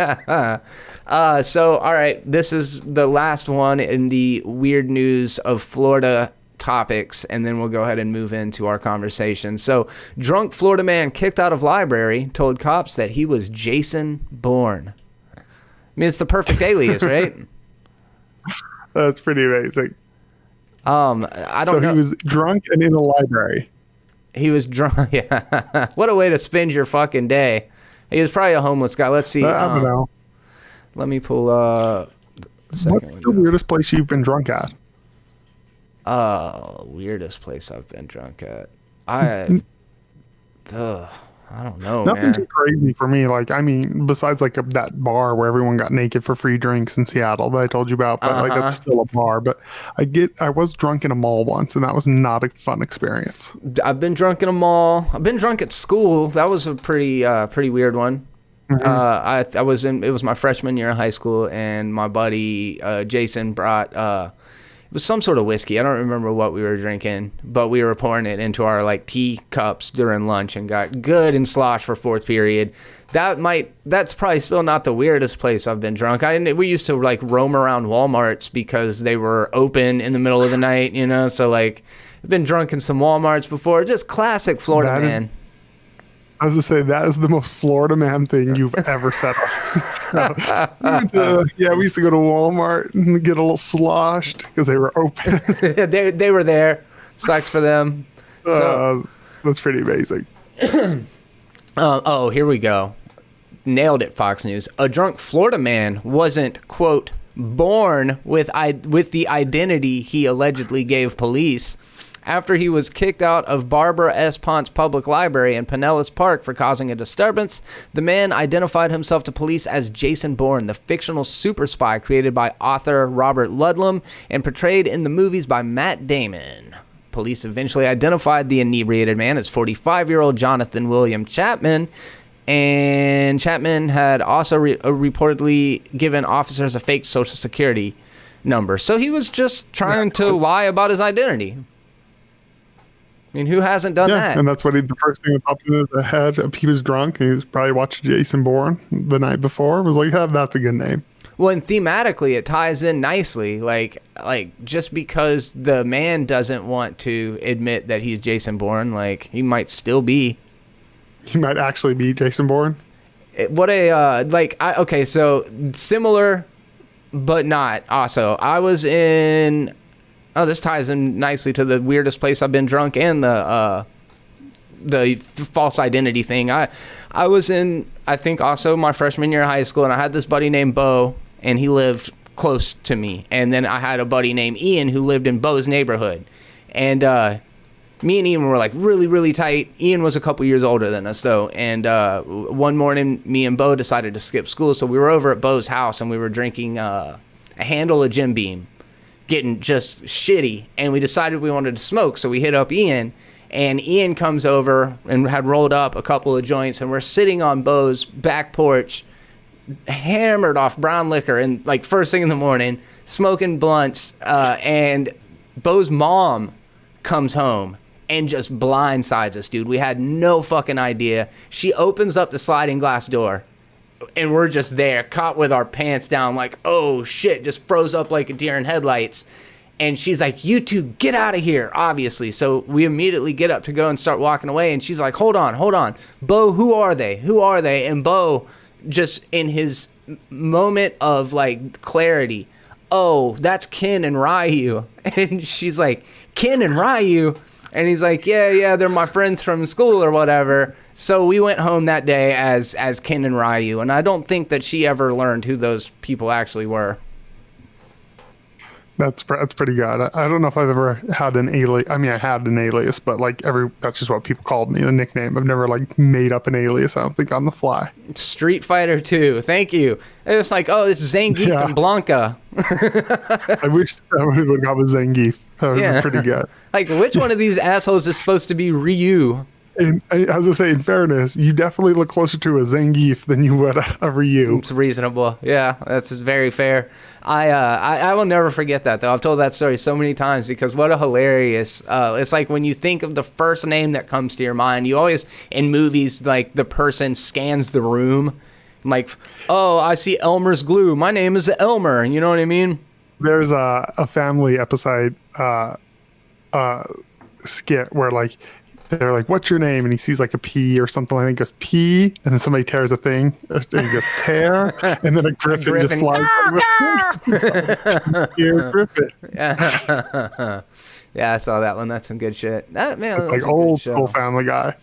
all right. This is the last one in the weird news of Florida topics, and then we'll go ahead and move into our conversation. So, drunk Florida man kicked out of library told cops that he was Jason Bourne. I mean, it's the perfect alias, right? That's pretty amazing. I don't know. So he was drunk and in a library. He was drunk. Yeah. What a way to spend your fucking day. He was probably a homeless guy. Let's see. I don't know. Let me pull What's the weirdest place you've been drunk at? Weirdest place I've been drunk at. I don't know, Nothing man. too crazy for me. Like, I mean, besides like that bar where everyone got naked for free drinks in Seattle that I told you about, but like that's still a bar. But I was drunk in a mall once, and that was not a fun experience. I've been drunk in a mall. I've been drunk at school. That was a pretty weird one. I was in. It was my freshman year of high school, and my buddy Jason brought. It was some sort of whiskey. I don't remember what we were drinking, but we were pouring it into our like tea cups during lunch and got good and sloshed for fourth period. That's probably still not the weirdest place I've been drunk. We used to like roam around Walmarts because they were open in the middle of the night, you know. So like, I've been drunk in some Walmarts before. Just classic Florida man. I was to say, that is the most Florida man thing you've ever said. We used to go to Walmart and get a little sloshed because they were open. they were there. Sucks for them. So, that's pretty amazing. here we go. Nailed it, Fox News. A drunk Florida man wasn't, quote, born with the identity he allegedly gave police. After he was kicked out of Barbara S. Ponce Public Library in Pinellas Park for causing a disturbance, the man identified himself to police as Jason Bourne, the fictional super spy created by author Robert Ludlum and portrayed in the movies by Matt Damon. Police eventually identified the inebriated man as 45-year-old Jonathan William Chapman, and Chapman had also reportedly given officers a fake Social Security number. So he was just trying to lie about his identity. I mean, who hasn't done that? And that's what the first thing that popped into his head. He was drunk, and he was probably watching Jason Bourne the night before. It was like, that's a good name. Well, and thematically, it ties in nicely. Like just because the man doesn't want to admit that he's Jason Bourne, like he might still be. He might actually be Jason Bourne. So similar, but not. Also, I was in. Oh, this ties in nicely to the weirdest place I've been drunk and the false identity thing. I was in, I think, also my freshman year of high school, and I had this buddy named Bo, and he lived close to me. And then I had a buddy named Ian who lived in Bo's neighborhood. And me and Ian were like really, really tight. Ian was a couple years older than us, though. And one morning, me and Bo decided to skip school. So we were over at Bo's house, and we were drinking a handle of Jim Beam, getting just shitty, and we decided we wanted to smoke, so we hit up Ian, and Ian comes over and had rolled up a couple of joints, and we're sitting on Bo's back porch, hammered off brown liquor, and like first thing in the morning, smoking blunts, and Bo's mom comes home and just blindsides us, dude. We had no fucking idea. She opens up the sliding glass door, and we're just there, caught with our pants down, like, oh shit, just froze up like a deer in headlights. And she's like, you two, get out of here, obviously. So we immediately get up to go and start walking away. And she's like, hold on. Bo, who are they? And Bo, just in his moment of like clarity, oh, that's Ken and Ryu. And she's like, Ken and Ryu? And he's like, yeah, they're my friends from school or whatever. So we went home that day as Ken and Ryu, and I don't think that she ever learned who those people actually were. That's pretty good. I don't know if I've ever had an alias. I mean, I had an alias, but like that's just what people called me, a nickname. I've never like made up an alias, I don't think, on the fly. Street Fighter 2, thank you. It's like, oh, it's Zangief from Blanca. I wish I would have got with Zangief. That would have been pretty good. Like, which one of these assholes is supposed to be Ryu? And I was gonna say, in fairness, you definitely look closer to a Zangief than you would a Ryu. It's reasonable. Yeah, that's very fair. I will never forget that, though. I've told that story so many times because what a hilarious. It's like when you think of the first name that comes to your mind, you always, in movies, like the person scans the room. Like, oh, I see Elmer's glue. My name is Elmer. You know what I mean? There's a family episode skit where like, they're like, what's your name? And he sees like a P or something. I think goes P, and then somebody tears a thing, and he goes tear, and then a griffin just flies. Here, Griffin. Yeah, I saw that one. That's some good shit. That man, it's like old school Family Guy.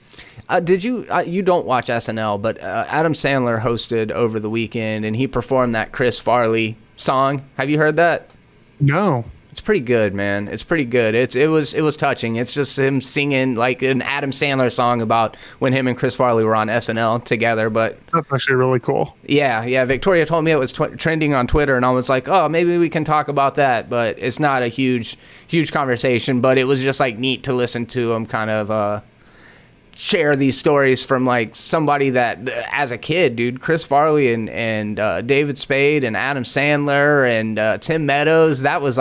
Did you? You don't watch SNL, but Adam Sandler hosted over the weekend, and he performed that Chris Farley song. Have you heard that? No. It's pretty good, man. It's pretty good. It was touching. It's just him singing like an Adam Sandler song about when him and Chris Farley were on SNL together. But That's actually really cool. yeah. Victoria told me it was trending on Twitter, and I was like, oh, maybe we can talk about that. But it's not a huge conversation. But it was just like neat to listen to him kind of share these stories from like somebody that as a kid, dude, Chris Farley and David Spade and Adam Sandler and Tim Meadows, that was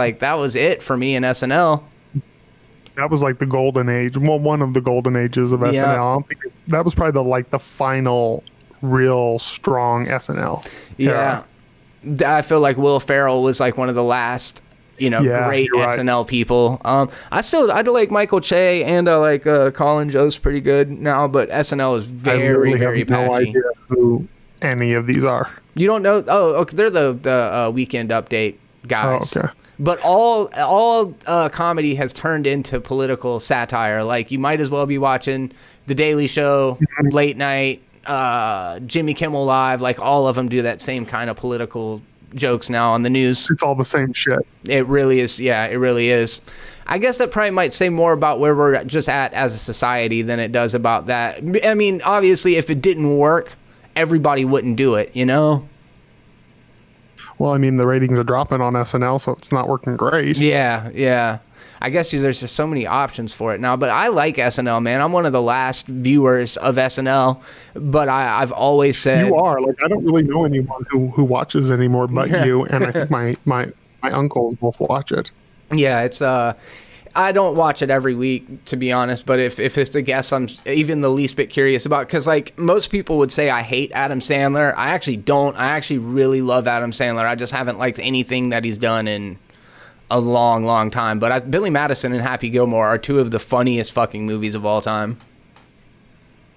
it for me in SNL. That was like the golden age. Well, one of the golden ages of SNL. I don't think that was probably the final real strong SNL era. Yeah. I feel like Will Ferrell was like one of the last great SNL people. I do like Michael Che, and I like Colin Jost pretty good now, but SNL is very, very patchy. I have no idea who any of these are. You don't know? Oh, okay, they're the Weekend Update guys. Oh, okay. But all comedy has turned into political satire. Like, you might as well be watching The Daily Show, Late Night, Jimmy Kimmel Live. Like, all of them do that same kind of political jokes now on the news. It's all the same shit. It really is. Yeah, it really is. I guess that probably might say more about where we're just at as a society than it does about that. I mean, obviously, if it didn't work, everybody wouldn't do it, you know? Well, I mean, the ratings are dropping on SNL, so it's not working great. Yeah. I guess there's just so many options for it now, but I like SNL, man. I'm one of the last viewers of SNL, but I've always said... You are. Like, I don't really know anyone who watches anymore but you, and I think my uncles both watch it. Yeah, it's... I don't watch it every week, to be honest, but if it's a guest I'm even the least bit curious about, because like most people would say I hate Adam Sandler. I actually don't. I actually really love Adam Sandler. I just haven't liked anything that he's done in a long, long time. But Billy Madison and Happy Gilmore are two of the funniest fucking movies of all time.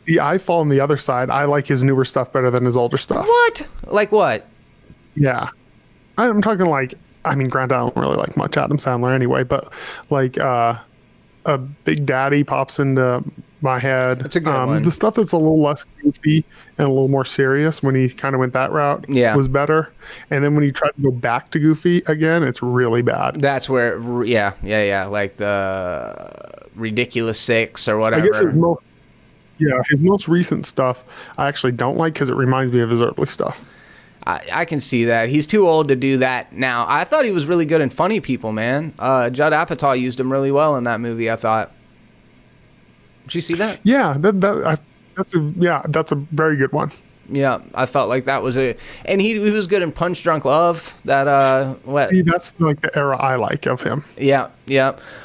Yeah, I fall on the other side. I like his newer stuff better than his older stuff. What? Like what? Yeah. I'm talking like, I mean, granted, I don't really like much Adam Sandler anyway, but like a Big Daddy pops into my head. It's a good one. The stuff that's a little less goofy and a little more serious when he kind of went that route was better. And then when he tried to go back to goofy again, it's really bad. That's where, like the Ridiculous Six or whatever. I guess his most recent stuff I actually don't like because it reminds me of his early stuff. I can see that. He's too old to do that now. I thought he was really good in Funny People, man. Judd Apatow used him really well in that movie, I thought. Did you see that? Yeah, that's a very good one. Yeah, I felt like that was and he was good in Punch Drunk Love. That's like the era I like of him. Yeah.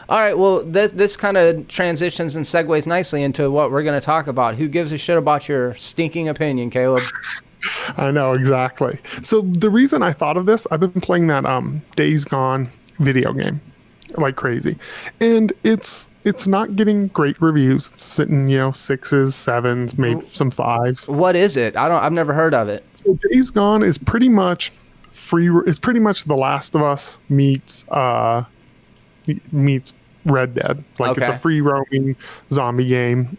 All right, well, this kind of transitions and segues nicely into what we're going to talk about. Who gives a shit about your stinking opinion, Caleb? I know, exactly. So the reason I thought of this, I've been playing that Days Gone video game like crazy, and it's not getting great reviews. It's sitting 6s, 7s, maybe some 5s. What is it? I've never heard of it. So Days Gone is pretty much free. It's pretty much The Last of Us meets Red Dead. Like, it's a free roaming zombie game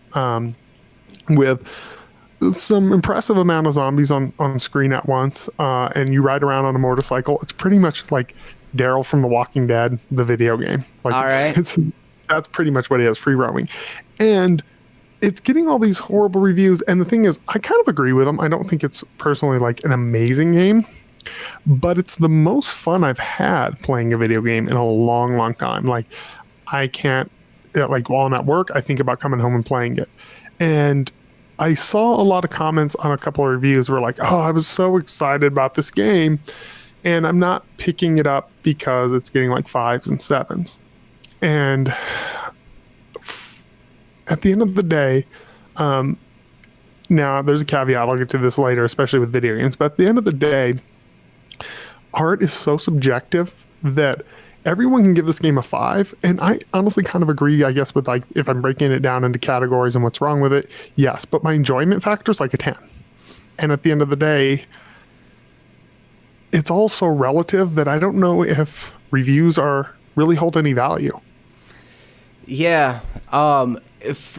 with some impressive amount of zombies on screen at once, and you ride around on a motorcycle. It's pretty much like Daryl from The Walking Dead, the video game. Like, all right. That's pretty much what it is, free roaming. And it's getting all these horrible reviews, and the thing is, I kind of agree with them. I don't think it's personally like an amazing game, but it's the most fun I've had playing a video game in a long, long time. Like, I can't, like, while I'm at work, I think about coming home and playing it. And I saw a lot of comments on a couple of reviews where like, oh, I was so excited about this game, and I'm not picking it up because it's getting like 5s and 7s. And at the end of the day, now there's a caveat, I'll get to this later, especially with video games, but at the end of the day, art is so subjective that everyone can give this game a 5, and I honestly kind of agree, I guess, with like, if I'm breaking it down into categories and what's wrong with it, yes, but my enjoyment factor is like a 10. And at the end of the day, it's all so relative that I don't know if reviews really hold any value. Yeah, it's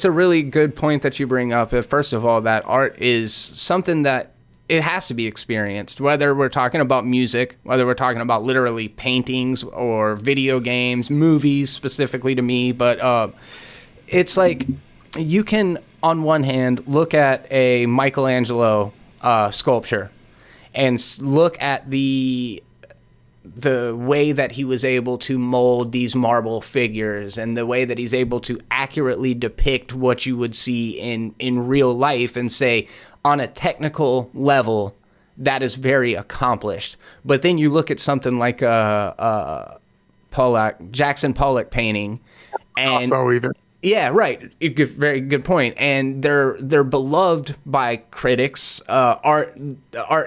a really good point that you bring up. First of all, that art is something that it has to be experienced, whether we're talking about music, whether we're talking about literally paintings or video games, movies specifically to me. But it's like you can, on one hand, look at a Michelangelo sculpture and look at the way that he was able to mold these marble figures and the way that he's able to accurately depict what you would see in real life and say, on a technical level, that is very accomplished. But then you look at something like a Jackson Pollock painting, and Also, even yeah, right. Very good point. And they're beloved by critics. Art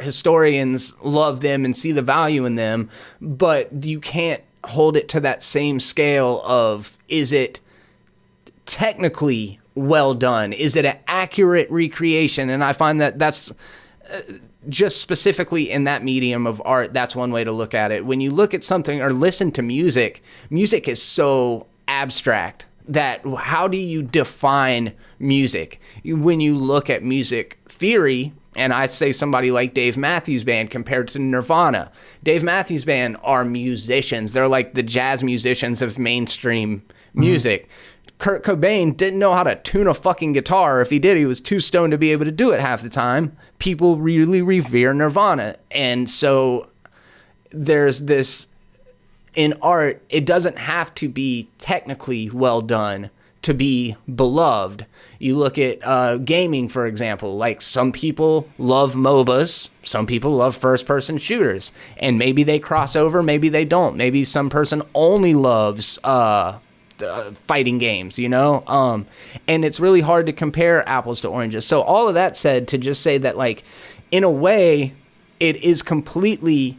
historians love them and see the value in them. But you can't hold it to that same scale of, is it technically well done? Is it an accurate recreation? And I find that that's just specifically in that medium of art, that's one way to look at it. When you look at something or listen to music, music is so abstract that how do you define music? When you look at music theory, and I say somebody like Dave Matthews Band compared to Nirvana. Dave Matthews Band are musicians. They're like the jazz musicians of mainstream music. Kurt Cobain didn't know how to tune a fucking guitar. If he did, he was too stoned to be able to do it half the time. People really revere Nirvana. And so there's this, in art, it doesn't have to be technically well done to be beloved. You look at gaming, for example. Like, some people love MOBAs, some people love first-person shooters, and maybe they cross over, maybe they don't. Maybe some person only loves fighting games, you know? And it's really hard to compare apples to oranges. So all of that said, to just say that, like, in a way, it is completely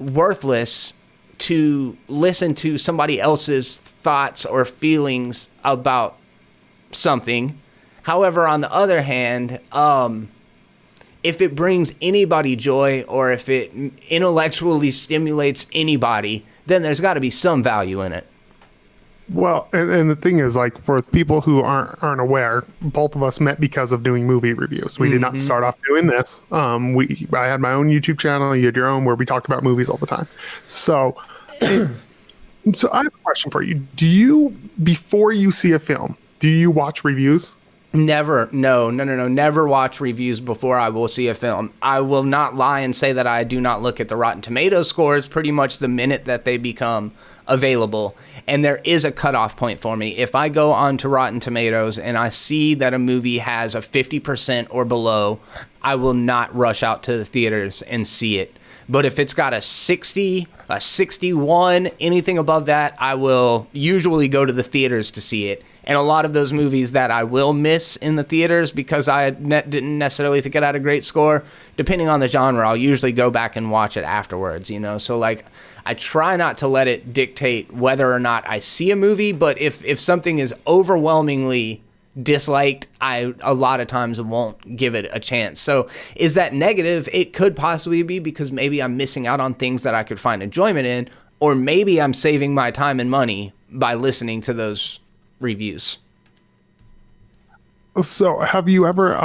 worthless to listen to somebody else's thoughts or feelings about something. However, on the other hand, if it brings anybody joy or if it intellectually stimulates anybody, then there's got to be some value in it. Well, and the thing is, like, for people who aren't aware, both of us met because of doing movie reviews. We did not start off doing this. I had my own YouTube channel, you had your own, where we talked about movies all the time. So I have a question for you. Do you, before you see a film, do you watch reviews? Never. No. Never watch reviews before I will see a film. I will not lie and say that I do not look at the Rotten Tomatoes scores pretty much the minute that they become available. And there is a cutoff point for me. If I go onto Rotten Tomatoes and I see that a movie has a 50% or below, I will not rush out to the theaters and see it. But if it's got a 60, a 61, anything above that, I will usually go to the theaters to see it. And a lot of those movies that I will miss in the theaters because I didn't necessarily think it had a great score, depending on the genre, I'll usually go back and watch it afterwards, you know? So, like, I try not to let it dictate whether or not I see a movie, but if something is overwhelmingly disliked, I a lot of times won't give it a chance. So is that negative? It could possibly be because maybe I'm missing out on things that I could find enjoyment in, or maybe I'm saving my time and money by listening to those reviews. So have you ever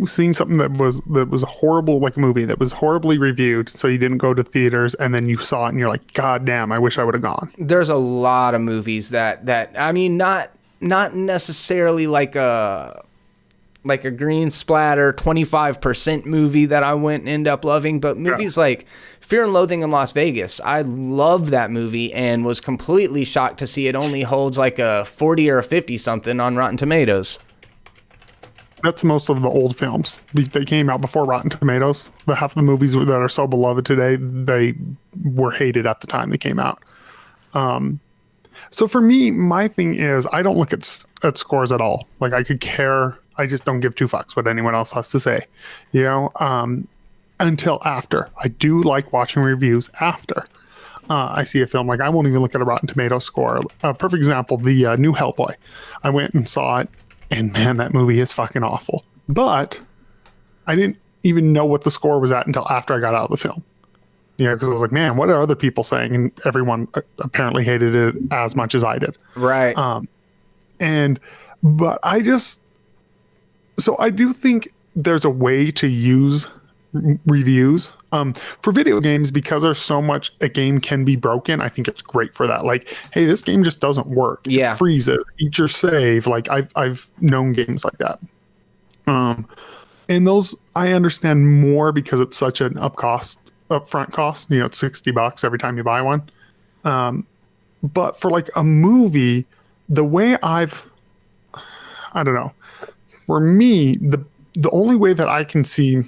seen something that was horrible, like a movie that was horribly reviewed, so you didn't go to theaters, and then you saw it and you're like, God damn, I wish I would have gone? There's a lot of movies that I mean, not necessarily like a green splatter 25% movie that I went and end up loving, but movies like Fear and Loathing in Las Vegas. I loved that movie and was completely shocked to see it only holds like a 40 or a 50 something on Rotten Tomatoes. That's most of the old films. They came out before Rotten Tomatoes. But half the movies that are so beloved today, they were hated at the time they came out. So for me, my thing is I don't look at scores at all. Like, I could care. I just don't give two fucks what anyone else has to say, you know, until after. I do like watching reviews after I see a film. Like, I won't even look at a Rotten Tomatoes score. A perfect example, the new Hellboy. I went and saw it, and man, that movie is fucking awful. But I didn't even know what the score was at until after I got out of the film. You know, because I was like, man, what are other people saying? And everyone apparently hated it as much as I did. Right. But I do think there's a way to use reviews. For video games, because there's so much a game can be broken, I think it's great for that. Like, hey, this game just doesn't work. Yeah. It freezes, eat your save. Like I've known games like that. And those I understand more because it's such an upfront cost. You know, it's $60 every time you buy one. But for like a movie, the way I don't know. For me, the only way that I can see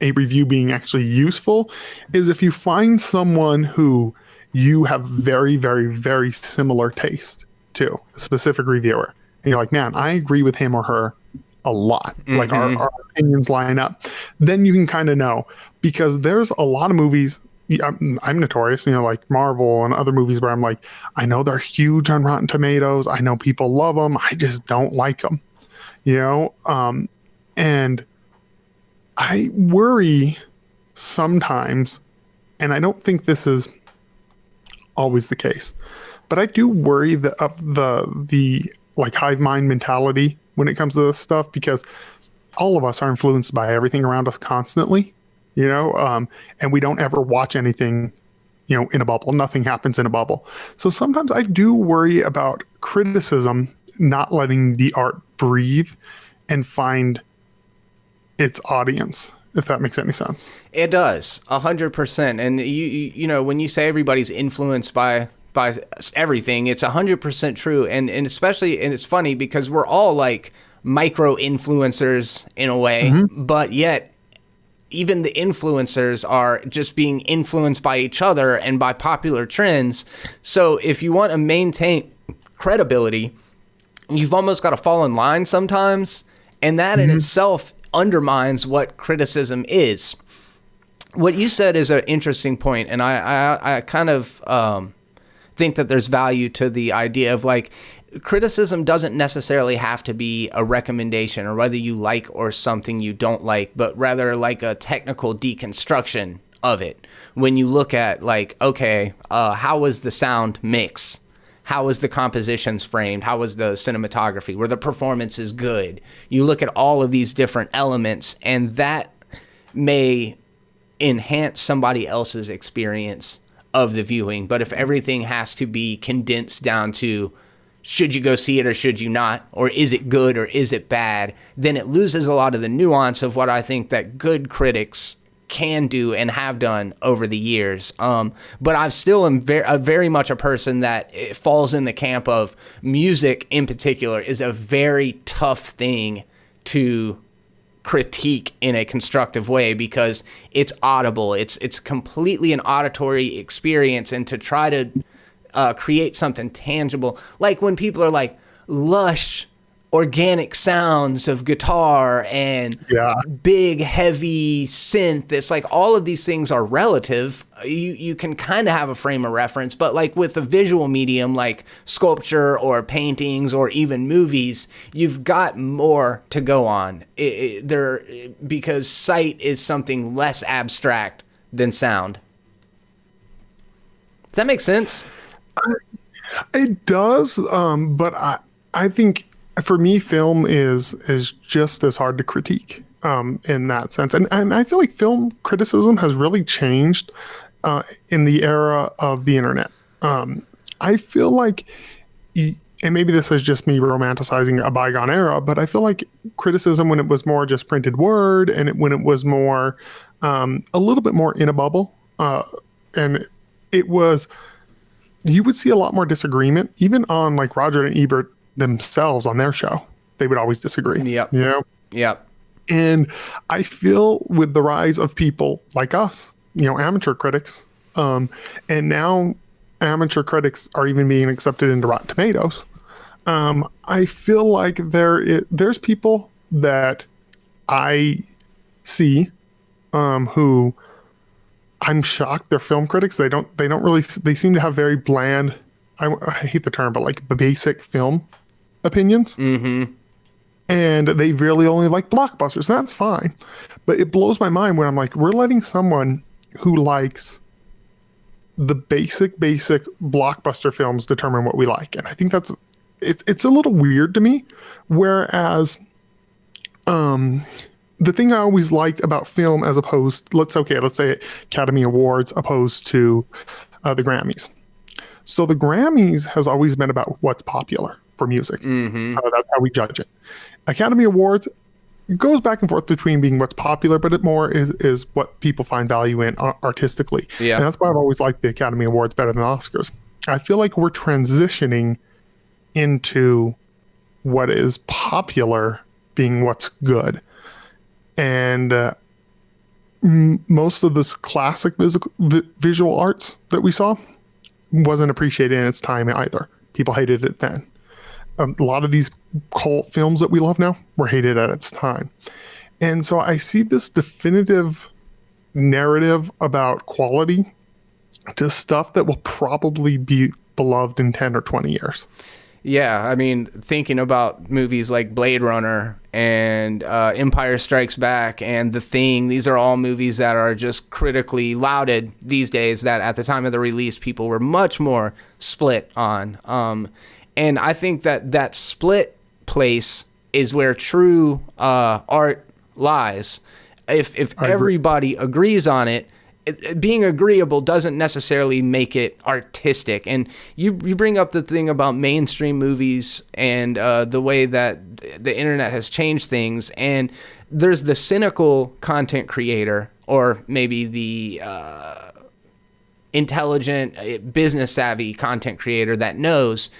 a review being actually useful is if you find someone who you have very, very, very similar taste to, a specific reviewer. And you're like, man, I agree with him or her a lot. Mm-hmm. Like our opinions line up. Then you can kind of know, because there's a lot of movies. I'm notorious, like Marvel and other movies where I'm like, I know they're huge on Rotten Tomatoes. I know people love them. I just don't like them, and I worry sometimes, and I don't think this is always the case, but I do worry the like hive mind mentality when it comes to this stuff, because all of us are influenced by everything around us constantly, and we don't ever watch anything, in a bubble. Nothing happens in a bubble. So sometimes I do worry about criticism not letting the art breathe and find its audience, if that makes any sense. It does, 100%. And you when you say everybody's influenced by everything, it's 100% true. And especially, and it's funny because we're all like micro influencers in a way, but yet even the influencers are just being influenced by each other and by popular trends. So if you want to maintain credibility, you've almost got to fall in line sometimes. And that in itself undermines what criticism is. What you said is an interesting point, and I kind of think that there's value to the idea of like, criticism doesn't necessarily have to be a recommendation or whether you like or something you don't like, but rather like a technical deconstruction of it. When you look at like, okay, how was the sound mix? How was the compositions framed? How was the cinematography? Were the performances good? You look at all of these different elements, and that may enhance somebody else's experience of the viewing. But if everything has to be condensed down to, should you go see it or should you not? Or is it good or is it bad? Then it loses a lot of the nuance of what I think that good critics can do and have done over the years. But I still am very much a person that falls in the camp of music in particular is a very tough thing to critique in a constructive way because it's audible. It's completely an auditory experience, and to try to create something tangible, like when people are like lush organic sounds of guitar and big heavy synth, it's like all of these things are relative. You can kind of have a frame of reference, but like with a visual medium like sculpture or paintings or even movies, you've got more to go on because sight is something less abstract than sound. Does that make sense? It does, but I think for me, film is just as hard to critique in that sense. And I feel like film criticism has really changed in the era of the internet. I feel like, and maybe this is just me romanticizing a bygone era, but I feel like criticism when it was more just printed word and when it was more a little bit more in a bubble, and it was, you would see a lot more disagreement, even on like Roger and Ebert themselves on their show. They would always disagree. Yep. And I feel with the rise of people like us, amateur critics, and now amateur critics are even being accepted into Rotten Tomatoes. I feel like there's people that I see who I'm shocked they're film critics. They seem to have very bland, I hate the term, but like basic film opinions. And they really only like blockbusters. That's fine. But it blows my mind when I'm like, we're letting someone who likes the basic blockbuster films determine what we like. And I think it's a little weird to me. Whereas the thing I always liked about film, as opposed, let's say Academy Awards opposed to the Grammys. So the Grammys has always been about what's popular for music. That's how we judge it. Academy Awards goes back and forth between being what's popular, but it more is what people find value in artistically. Yeah. And that's why I've always liked the Academy Awards better than the Oscars. I feel like we're transitioning into what is popular being what's good. And most of this classic visual arts that we saw wasn't appreciated in its time either. People hated it then. A lot of these cult films that we love now were hated at its time. And so I see this definitive narrative about quality to stuff that will probably be beloved in 10 or 20 years. Yeah, I mean, thinking about movies like Blade Runner and Empire Strikes Back and The Thing, these are all movies that are just critically lauded these days that at the time of the release, people were much more split on. And I think that split place is where true art lies. If everybody agrees on it, being agreeable doesn't necessarily make it artistic. And you bring up the thing about mainstream movies and the way that the internet has changed things. And there's the cynical content creator, or maybe the intelligent, business savvy content creator that knows,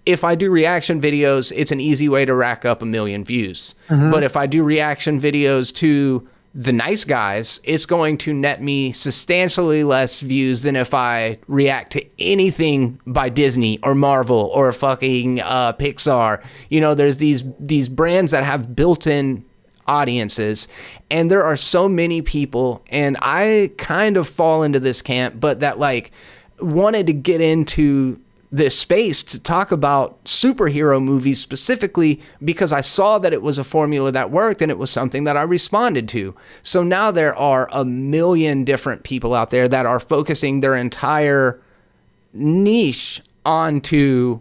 if I do reaction videos, it's an easy way to rack up 1 million views. But if I do reaction videos to the nice guys, it's going to net me substantially less views than if I react to anything by Disney or Marvel or fucking Pixar. You know, there's these brands that have built-in audiences, and there are so many people, and I kind of fall into this camp, but that like wanted to get into this space to talk about superhero movies specifically because I saw that it was a formula that worked and it was something that I responded to. So now there are 1 million different people out there that are focusing their entire niche onto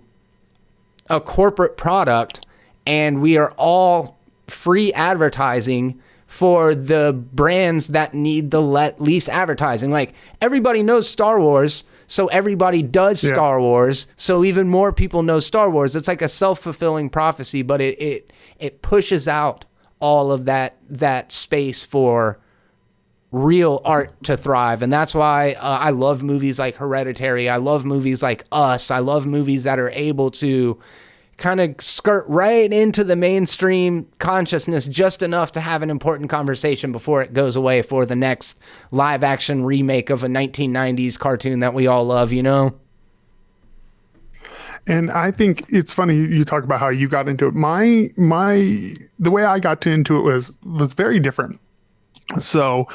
a corporate product, and we are all free advertising for the brands that need the least advertising. Like, everybody knows Star Wars, so everybody does Star Wars, so even more people know Star Wars. It's like a self-fulfilling prophecy, but it pushes out all of that space for real art to thrive. And that's why I love movies like Hereditary. I love movies like Us. I love movies that are able to kind of skirt right into the mainstream consciousness just enough to have an important conversation before it goes away for the next live action remake of a 1990s cartoon that we all love, you know? And I think it's funny you talk about how you got into it. The way I got into it was very different. So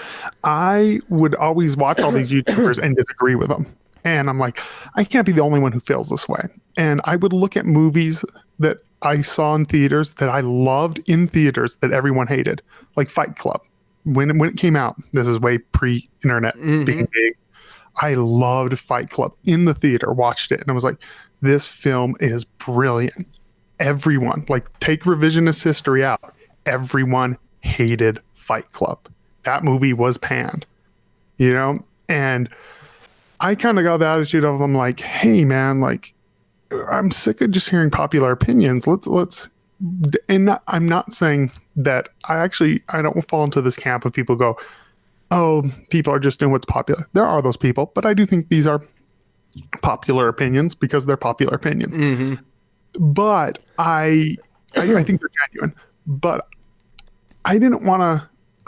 I would always watch all these YouTubers and disagree with them. And I'm like, I can't be the only one who feels this way. And I would look at movies that I saw in theaters that I loved in theaters that everyone hated, like Fight Club. When it came out, this is way pre-internet being big. I loved Fight Club in the theater, watched it, and I was like, this film is brilliant. Everyone, like, take revisionist history out, everyone hated Fight Club. That movie was panned, you know? And I kind of got the attitude of, I'm like, hey man, like, I'm sick of just hearing popular opinions. I'm not saying that I don't fall into this camp of people go, oh, people are just doing what's popular. There are those people, but I do think these are popular opinions because they're popular opinions. But I think they're genuine. But I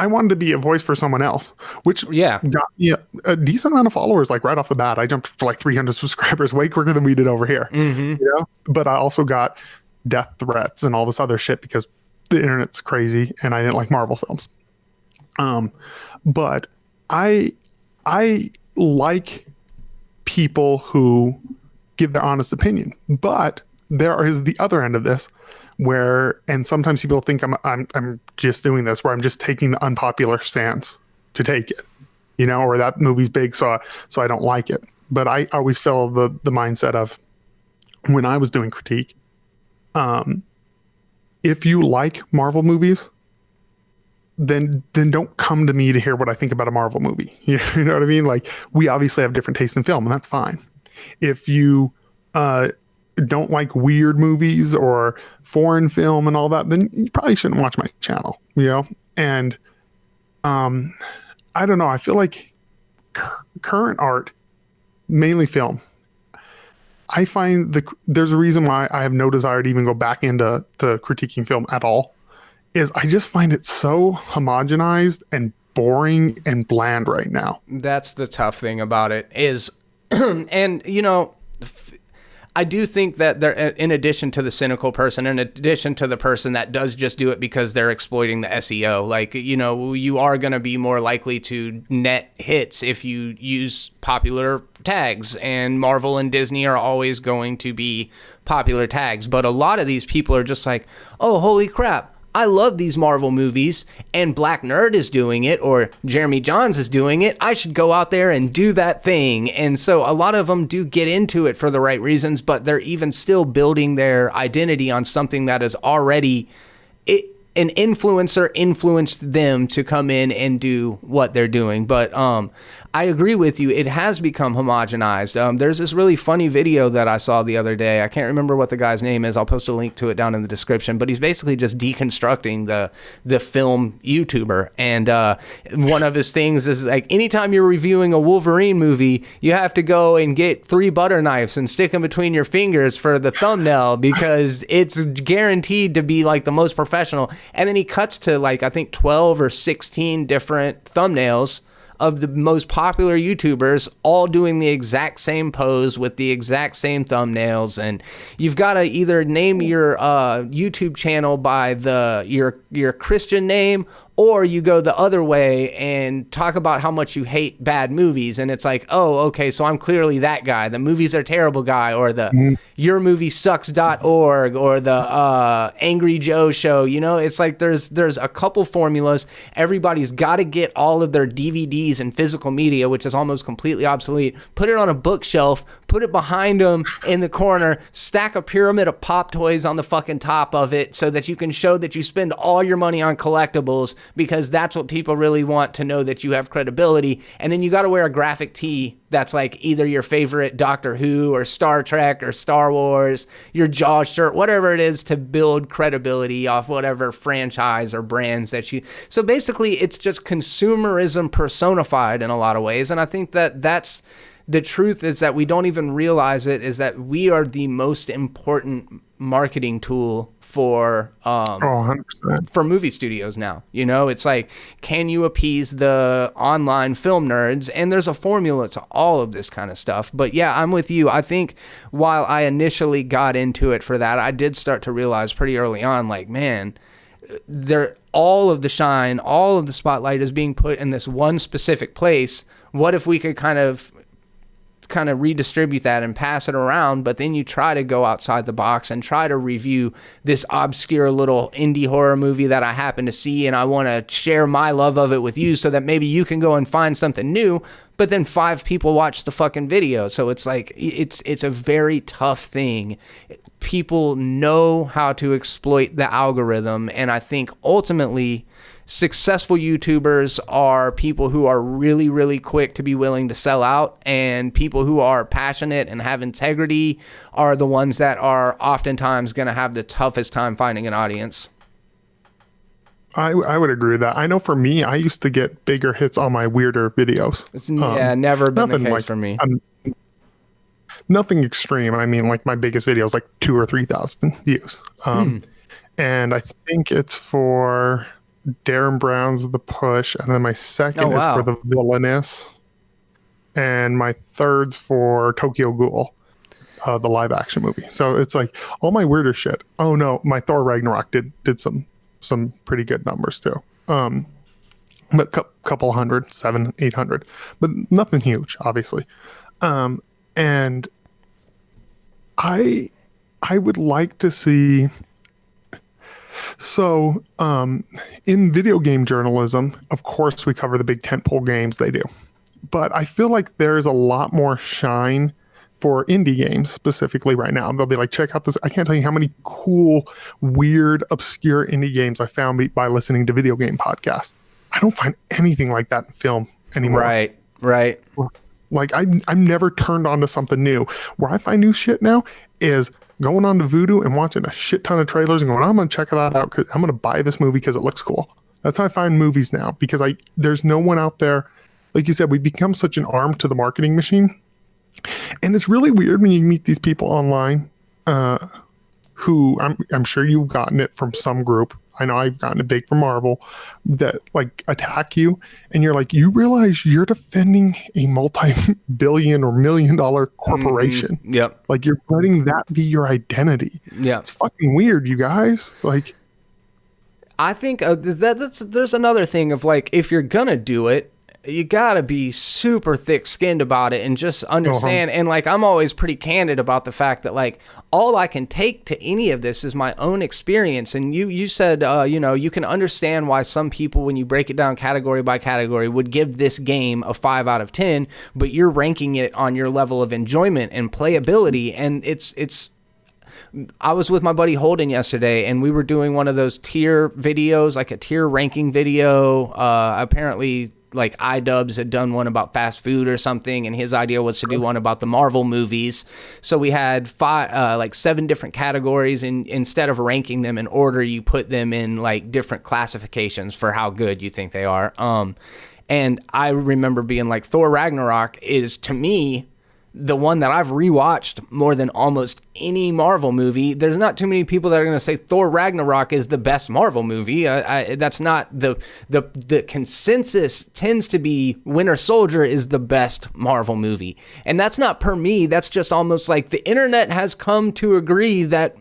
wanted to be a voice for someone else, which got me a decent amount of followers, like right off the bat. I jumped to like 300 subscribers, way quicker than we did over here. You know? But I also got death threats and all this other shit because the internet's crazy and I didn't like Marvel films. But I like people who give their honest opinion. But there is the other end of this, and sometimes people think I'm just doing this, where I'm just taking the unpopular stance to take it, you know, or that movie's big, so I don't like it. But I always feel the mindset of, when I was doing critique, if you like Marvel movies, then don't come to me to hear what I think about a Marvel movie. You know what I mean? Like, we obviously have different tastes in film, and that's fine. If you don't like weird movies or foreign film and all that, then you probably shouldn't watch my channel, you know? And I don't know. I feel like current art, mainly film, I find there's a reason why I have no desire to even go back into critiquing film at all, is I just find it so homogenized and boring and bland right now. That's the tough thing about it is, and you know, I do think that there, in addition to the cynical person, in addition to the person that does just do it because they're exploiting the SEO, like, you know, you are going to be more likely to net hits if you use popular tags, and Marvel and Disney are always going to be popular tags. But a lot of these people are just like, oh, holy crap, I love these Marvel movies, and Black Nerd is doing it, or Jeremy Johns is doing it. I should go out there and do that thing. And so a lot of them do get into it for the right reasons, but they're even still building their identity on something that is already an influencer influenced them to come in and do what they're doing. But I agree with you. It has become homogenized. There's this really funny video that I saw the other day. I can't remember what the guy's name is. I'll post a link to it down in the description. But he's basically just deconstructing the film YouTuber. And one of his things is, like, anytime you're reviewing a Wolverine movie, you have to go and get 3 butter knives and stick them between your fingers for the thumbnail, because it's guaranteed to be like the most professional. And then he cuts to, like, I think 12 or 16 different thumbnails of the most popular YouTubers, all doing the exact same pose with the exact same thumbnails. And you've got to either name your YouTube channel by your Christian name, or you go the other way and talk about how much you hate bad movies. And it's like, oh, okay, so I'm clearly that guy. The movies are terrible guy, or the yourmoviesucks.org, or the Angry Joe show. You know, it's like there's a couple formulas. Everybody's got to get all of their DVDs and physical media, which is almost completely obsolete, put it on a bookshelf, put it behind them in the corner, stack a pyramid of pop toys on the fucking top of it, so that you can show that you spend all your money on collectibles, because that's what people really want to know, that you have credibility. And then you got to wear a graphic tee that's like either your favorite Doctor Who or Star Trek or Star Wars, your Jaws shirt, whatever it is, to build credibility off whatever franchise or brands that you... So basically, it's just consumerism personified in a lot of ways. And I think that that's... The truth is that we don't even realize it, is that we are the most important marketing tool for 100%. for movie studios now. You know, it's like, can you appease the online film nerds? And there's a formula to all of this kind of stuff. But yeah, I'm with you. I think while I initially got into it for that, I did start to realize pretty early on, like, man, all of the shine, all of the spotlight is being put in this one specific place. What if we could kind of redistribute that and pass it around? But then you try to go outside the box and try to review this obscure little indie horror movie that I happen to see, and I want to share my love of it with you so that maybe you can go and find something new. But then 5 people watch the fucking video. So it's like, it's a very tough thing. People know how to exploit the algorithm, and I think ultimately successful YouTubers are people who are really, really quick to be willing to sell out, and people who are passionate and have integrity are the ones that are oftentimes going to have the toughest time finding an audience. I would agree with that. I know for me, I used to get bigger hits on my weirder videos. It's never been the case for me. Nothing extreme. I mean, like, my biggest video is like 2,000 or 3,000 views. And I think it's for Darren Brown's The Push, and then my second is for The Villainous, and my third's for Tokyo Ghoul, the live action movie. So it's like all my weirder shit. Oh no, my Thor Ragnarok did some pretty good numbers too. But couple hundred, 700, 800, but nothing huge, obviously. And I would like to see. So, in video game journalism, of course, we cover the big tentpole games they do. But I feel like there's a lot more shine for indie games specifically right now. They'll be like, check out this. I can't tell you how many cool, weird, obscure indie games I found by listening to video game podcasts. I don't find anything like that in film anymore. Right. Like I'm never turned on to something new. Where I find new shit now is going on to Vudu and watching a shit ton of trailers and going, I'm going to check that out because I'm going to buy this movie because it looks cool. That's how I find movies now, because there's no one out there. Like you said, we've become such an arm to the marketing machine. And it's really weird when you meet these people online who I'm sure you've gotten it from some group. I know I've gotten it big from Marvel, that like attack you. And you're like, you realize you're defending a multi-billion or $1,000,000 corporation. Mm-hmm. Yep. Like you're letting that be your identity. Yeah. It's fucking weird, you guys. Like, I think there's another thing of like, if you're gonna do it, you gotta be super thick-skinned about it and just understand. And like, I'm always pretty candid about the fact that like, all I can take to any of this is my own experience. And you said, you can understand why some people, when you break it down category by category, would give this game a 5 out of 10, but you're ranking it on your level of enjoyment and playability. And I was with my buddy Holden yesterday, and we were doing one of those tier videos, like a tier ranking video. Apparently, like iDubbbz had done one about fast food or something, and his idea was to do one about the Marvel movies. So we had 7 different categories, and instead of ranking them in order, you put them in like different classifications for how good you think they are. And I remember being like, Thor Ragnarok is, to me, the one that I've rewatched more than almost any Marvel movie. There's not too many people that are going to say Thor Ragnarok is the best Marvel movie. That's not the consensus. Tends to be Winter Soldier is the best Marvel movie, and that's not per me. That's just almost like the internet has come to agree that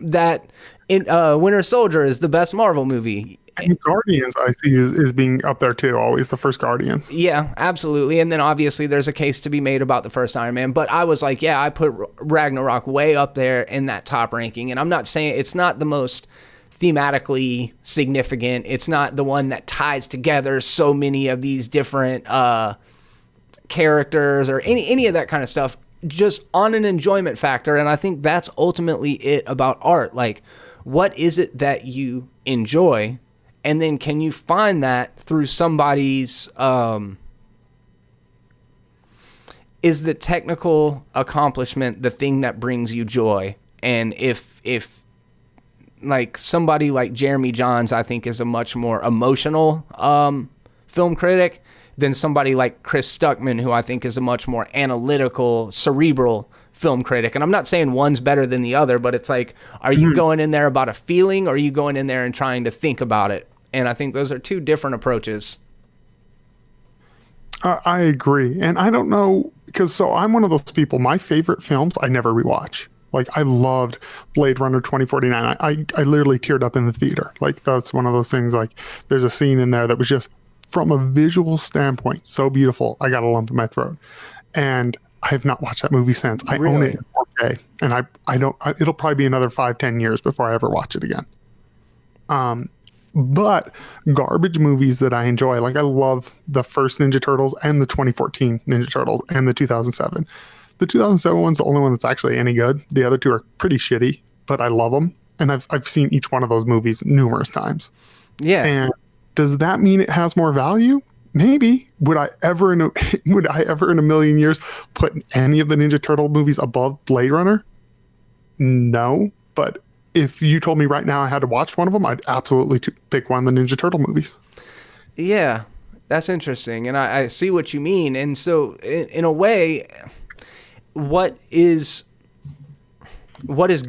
Winter Soldier is the best Marvel movie. And Guardians, I see, is being up there too. Always the first Guardians. Yeah, absolutely. And then obviously there's a case to be made about the first Iron Man. But I was like, I put Ragnarok way up there in that top ranking. And I'm not saying it's not the most thematically significant. It's not the one that ties together so many of these different characters or any of that kind of stuff. Just on an enjoyment factor. And I think that's ultimately it about art. Like, what is it that you enjoy? And then can you find that through somebody's, is the technical accomplishment the thing that brings you joy? And if like somebody like Jeremy Jahns, I think is a much more emotional film critic than somebody like Chris Stuckman, who I think is a much more analytical, cerebral film critic. And I'm not saying one's better than the other, but it's like, are you going in there about a feeling, or are you going in there and trying to think about it? And I think those are two different approaches. I agree. And I don't know, because I'm one of those people, my favorite films, I never rewatch. Like, I loved Blade Runner 2049. I literally teared up in the theater. Like, that's one of those things, like, there's a scene in there that was just, from a visual standpoint, so beautiful. I got a lump in my throat. And I have not watched that movie since. I own it in 4K. And it'll probably be another 5-10 years before I ever watch it again. But garbage movies that I enjoy, like I love the first Ninja Turtles and the 2014 Ninja Turtles and the 2007. The 2007 one's the only one that's actually any good. The other two are pretty shitty, but I love them. And I've seen each one of those movies numerous times. Yeah. And does that mean it has more value? Maybe. Would I ever in a million years put any of the Ninja Turtle movies above Blade Runner? No. But if you told me right now I had to watch one of them, I'd absolutely pick one of the Ninja Turtle movies. Yeah, that's interesting. And I see what you mean. And so in a way, what is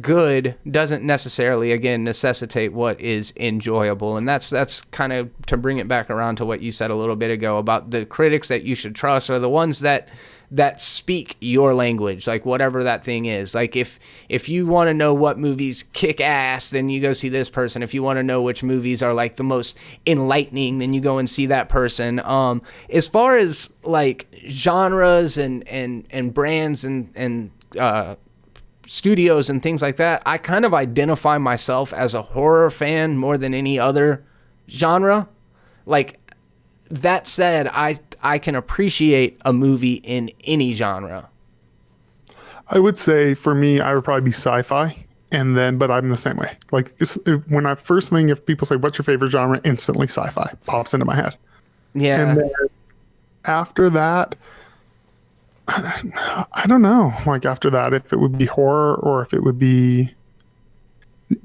good doesn't necessarily, again, necessitate what is enjoyable. And that's kind of to bring it back around to what you said a little bit ago about the critics that you should trust are the ones that speak your language, like whatever that thing is. Like if you want to know what movies kick ass, then you go see this person. If you want to know which movies are like the most enlightening, then you go and see that person. As far as like genres and brands and studios and things like that, I kind of identify myself as a horror fan more than any other genre. Like, that said, I can appreciate a movie in any genre. I would say for me, I would probably be sci-fi, and then, but I'm the same way. Like when I first thing, if people say, "What's your favorite genre?" Instantly, sci-fi pops into my head. Yeah. And then after that, I don't know. Like after that, if it would be horror or if it would be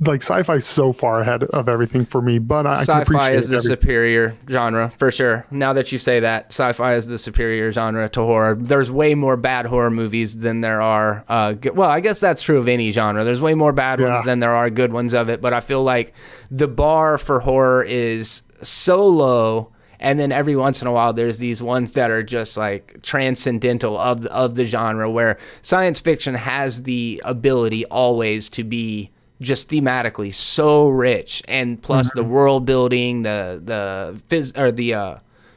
like sci-fi is so far ahead of everything for me, but I can Sci-fi appreciate is the superior genre for sure. Now that you say that, sci-fi is the superior genre to horror. There's way more bad horror movies than there are well, I guess that's true of any genre. There's way more bad ones than there are good ones of it, but I feel like the bar for horror is so low, and then every once in a while there's these ones that are just like transcendental of the genre, where science fiction has the ability always to be just thematically so rich, and plus the world building, the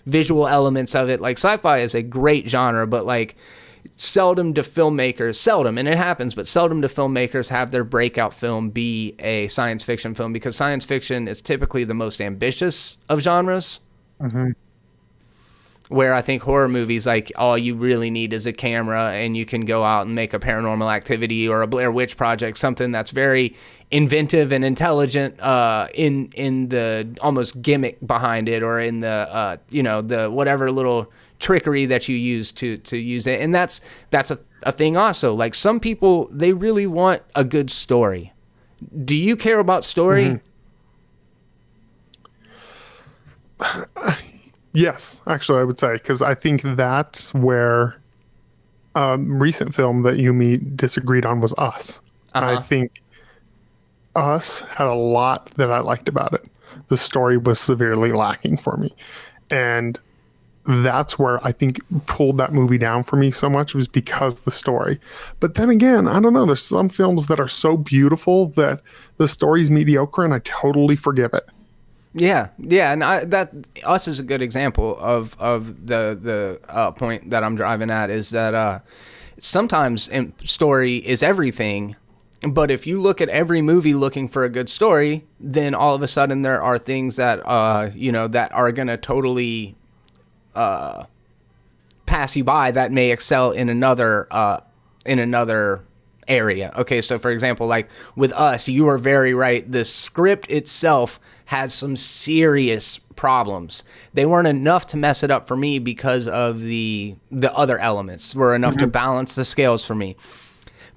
visual elements of it. Like sci-fi is a great genre, but like seldom do filmmakers, and it happens, but seldom do filmmakers have their breakout film be a science fiction film, because science fiction is typically the most ambitious of genres. Where I think horror movies, like, all you really need is a camera, and you can go out and make a Paranormal Activity or a Blair Witch Project, something that's very inventive and intelligent in the almost gimmick behind it, or in the the whatever little trickery that you use to use it. And that's a thing also. Like, some people, they really want a good story. Do you care about story? Yes, actually, I would say, because I think that's where recent film that you and me disagreed on was Us. I think Us had a lot that I liked about it. The story was severely lacking for me. And that's where I think pulled that movie down for me so much, was because the story. But then again, I don't know. There's some films that are so beautiful that the story's mediocre and I totally forgive it. Yeah, and that Us is a good example of the point that I'm driving at, is that sometimes story is everything, but if you look at every movie looking for a good story, then all of a sudden there are things that that are gonna totally pass you by, that may excel in another area. Okay, so for example, like with Us, you are very right. The script itself has some serious problems. They weren't enough to mess it up for me, because of the other elements were enough to balance the scales for me.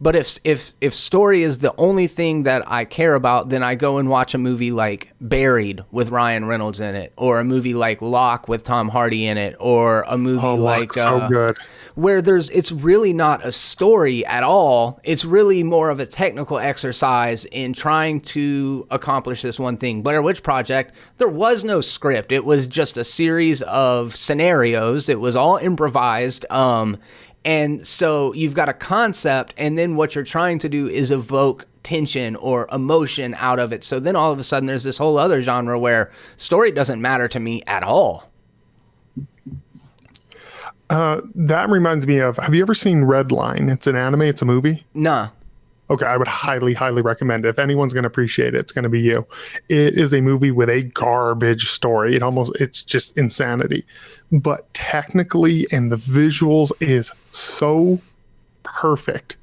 But if story is the only thing that I care about, then I go and watch a movie like Buried with Ryan Reynolds in it, or a movie like Locke with Tom Hardy in it, or a movie like so good, where it's really not a story at all. It's really more of a technical exercise in trying to accomplish this one thing. Blair Witch Project, there was no script. It was just a series of scenarios. It was all improvised. And so you've got a concept, and then what you're trying to do is evoke tension or emotion out of it. So then all of a sudden there's this whole other genre where story doesn't matter to me at all. That reminds me of, have you ever seen Red Line? It's an anime, it's a movie. Nah. Okay, I would highly, highly recommend it. If anyone's going to appreciate it, it's going to be you. It is a movie with a garbage story. It's just insanity. But technically, and the visuals is so perfect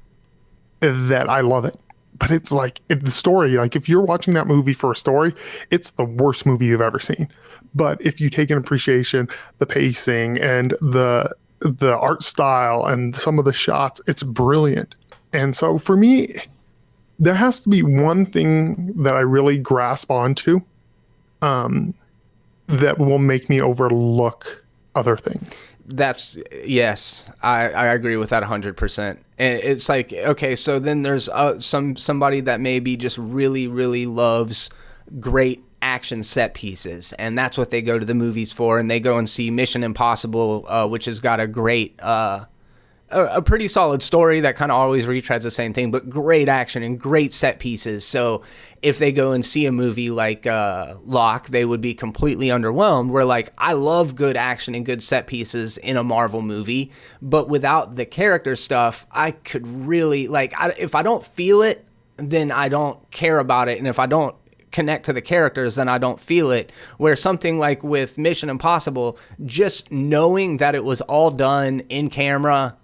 that I love it. But it's like, the story, like if you're watching that movie for a story, it's the worst movie you've ever seen. But if you take an appreciation, the pacing and the art style and some of the shots, it's brilliant. And so for me, there has to be one thing that I really grasp onto that will make me overlook other things. Yes, I agree with that 100%. And it's like, okay, so then there's somebody that maybe just really, really loves great action set pieces, and that's what they go to the movies for, and they go and see Mission Impossible, which has got a great a pretty solid story that kind of always retreads the same thing, but great action and great set pieces. So if they go and see a movie like Locke, they would be completely underwhelmed. Where like, I love good action and good set pieces in a Marvel movie, but without the character stuff, I could really, like, if I don't feel it, then I don't care about it. And if I don't connect to the characters, then I don't feel it. Where something like with Mission Impossible, just knowing that it was all done in camera,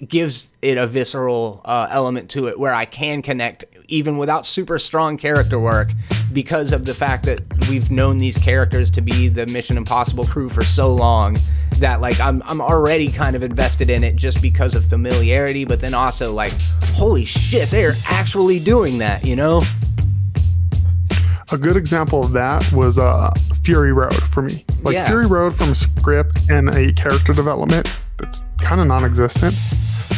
gives it a visceral element to it where I can connect even without super strong character work, because of the fact that we've known these characters to be the Mission Impossible crew for so long that like I'm already kind of invested in it just because of familiarity, but then also like, holy shit, they're actually doing that, you know? A good example of that was Fury Road for me. Like Yeah. Fury Road, from a script and a character development that's kind of non-existent,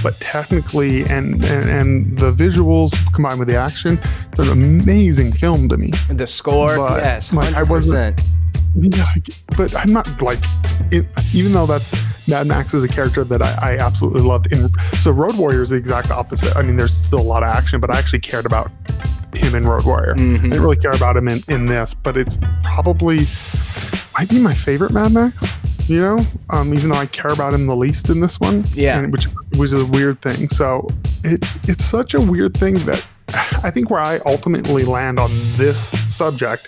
but technically and the visuals combined with the action, it's an amazing film to me. The score, But, yes, like, 100%. I wasn't- Yeah, but I'm not like, even though that's Mad Max is a character that I absolutely loved. So Road Warrior is the exact opposite. I mean, there's still a lot of action, but I actually cared about him in Road Warrior. I didn't really care about him in this, but it's probably might be my favorite Mad Max. You know, even though I care about him the least in this one. Yeah. Which is a weird thing. So it's such a weird thing that I think where I ultimately land on this subject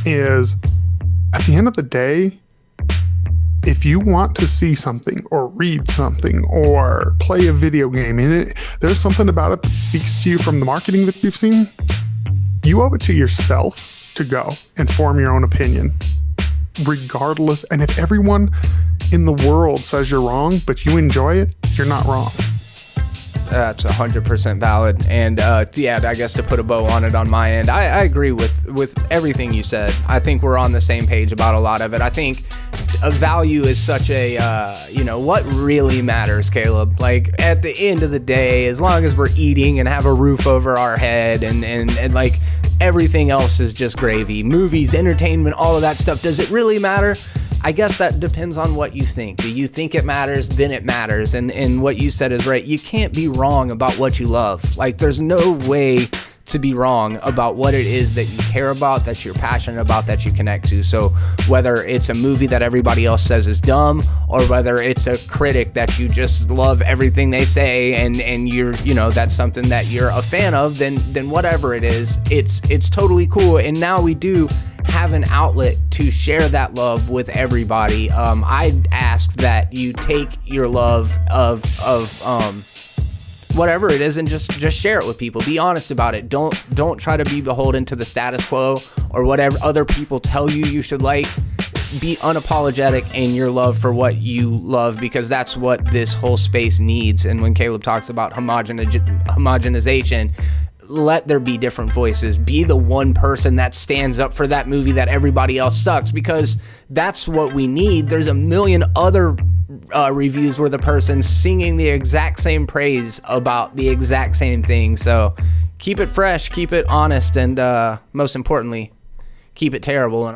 is, at the end of the day, if you want to see something or read something or play a video game in it, there's something about it that speaks to you from the marketing that you've seen. You owe it to yourself to go and form your own opinion, regardless. And if everyone in the world says you're wrong, but you enjoy it, you're not wrong. That's 100% valid. And yeah, I guess to put a bow on it on my end, I agree with everything you said. I think we're on the same page about a lot of it. I think a value is such a, what really matters, Caleb? Like, at the end of the day, as long as we're eating and have a roof over our head and like everything else is just gravy, movies, entertainment, all of that stuff, does it really matter? I guess that depends on what you think. Do you think it matters? Then it matters. And what you said is right. You can't be wrong about what you love. Like, there's no way to be wrong about what it is that you care about, that you're passionate about, that you connect to. So whether it's a movie that everybody else says is dumb, or whether it's a critic that you just love everything they say and you're, that's something that you're a fan of, then whatever it is, it's totally cool. And now we do have an outlet to share that love with everybody. I'd ask that you take your love of whatever it is and just share it with people. Be honest about it. Don't try to be beholden to the status quo or whatever other people tell you should like. Be unapologetic in your love for what you love, because that's what this whole space needs. And when Caleb talks about homogenization, let there be different voices. Be the one person that stands up for that movie that everybody else sucks, because that's what we need. There's a million other reviews where the person's singing the exact same praise about the exact same thing. So keep it fresh, keep it honest, and most importantly, keep it terrible.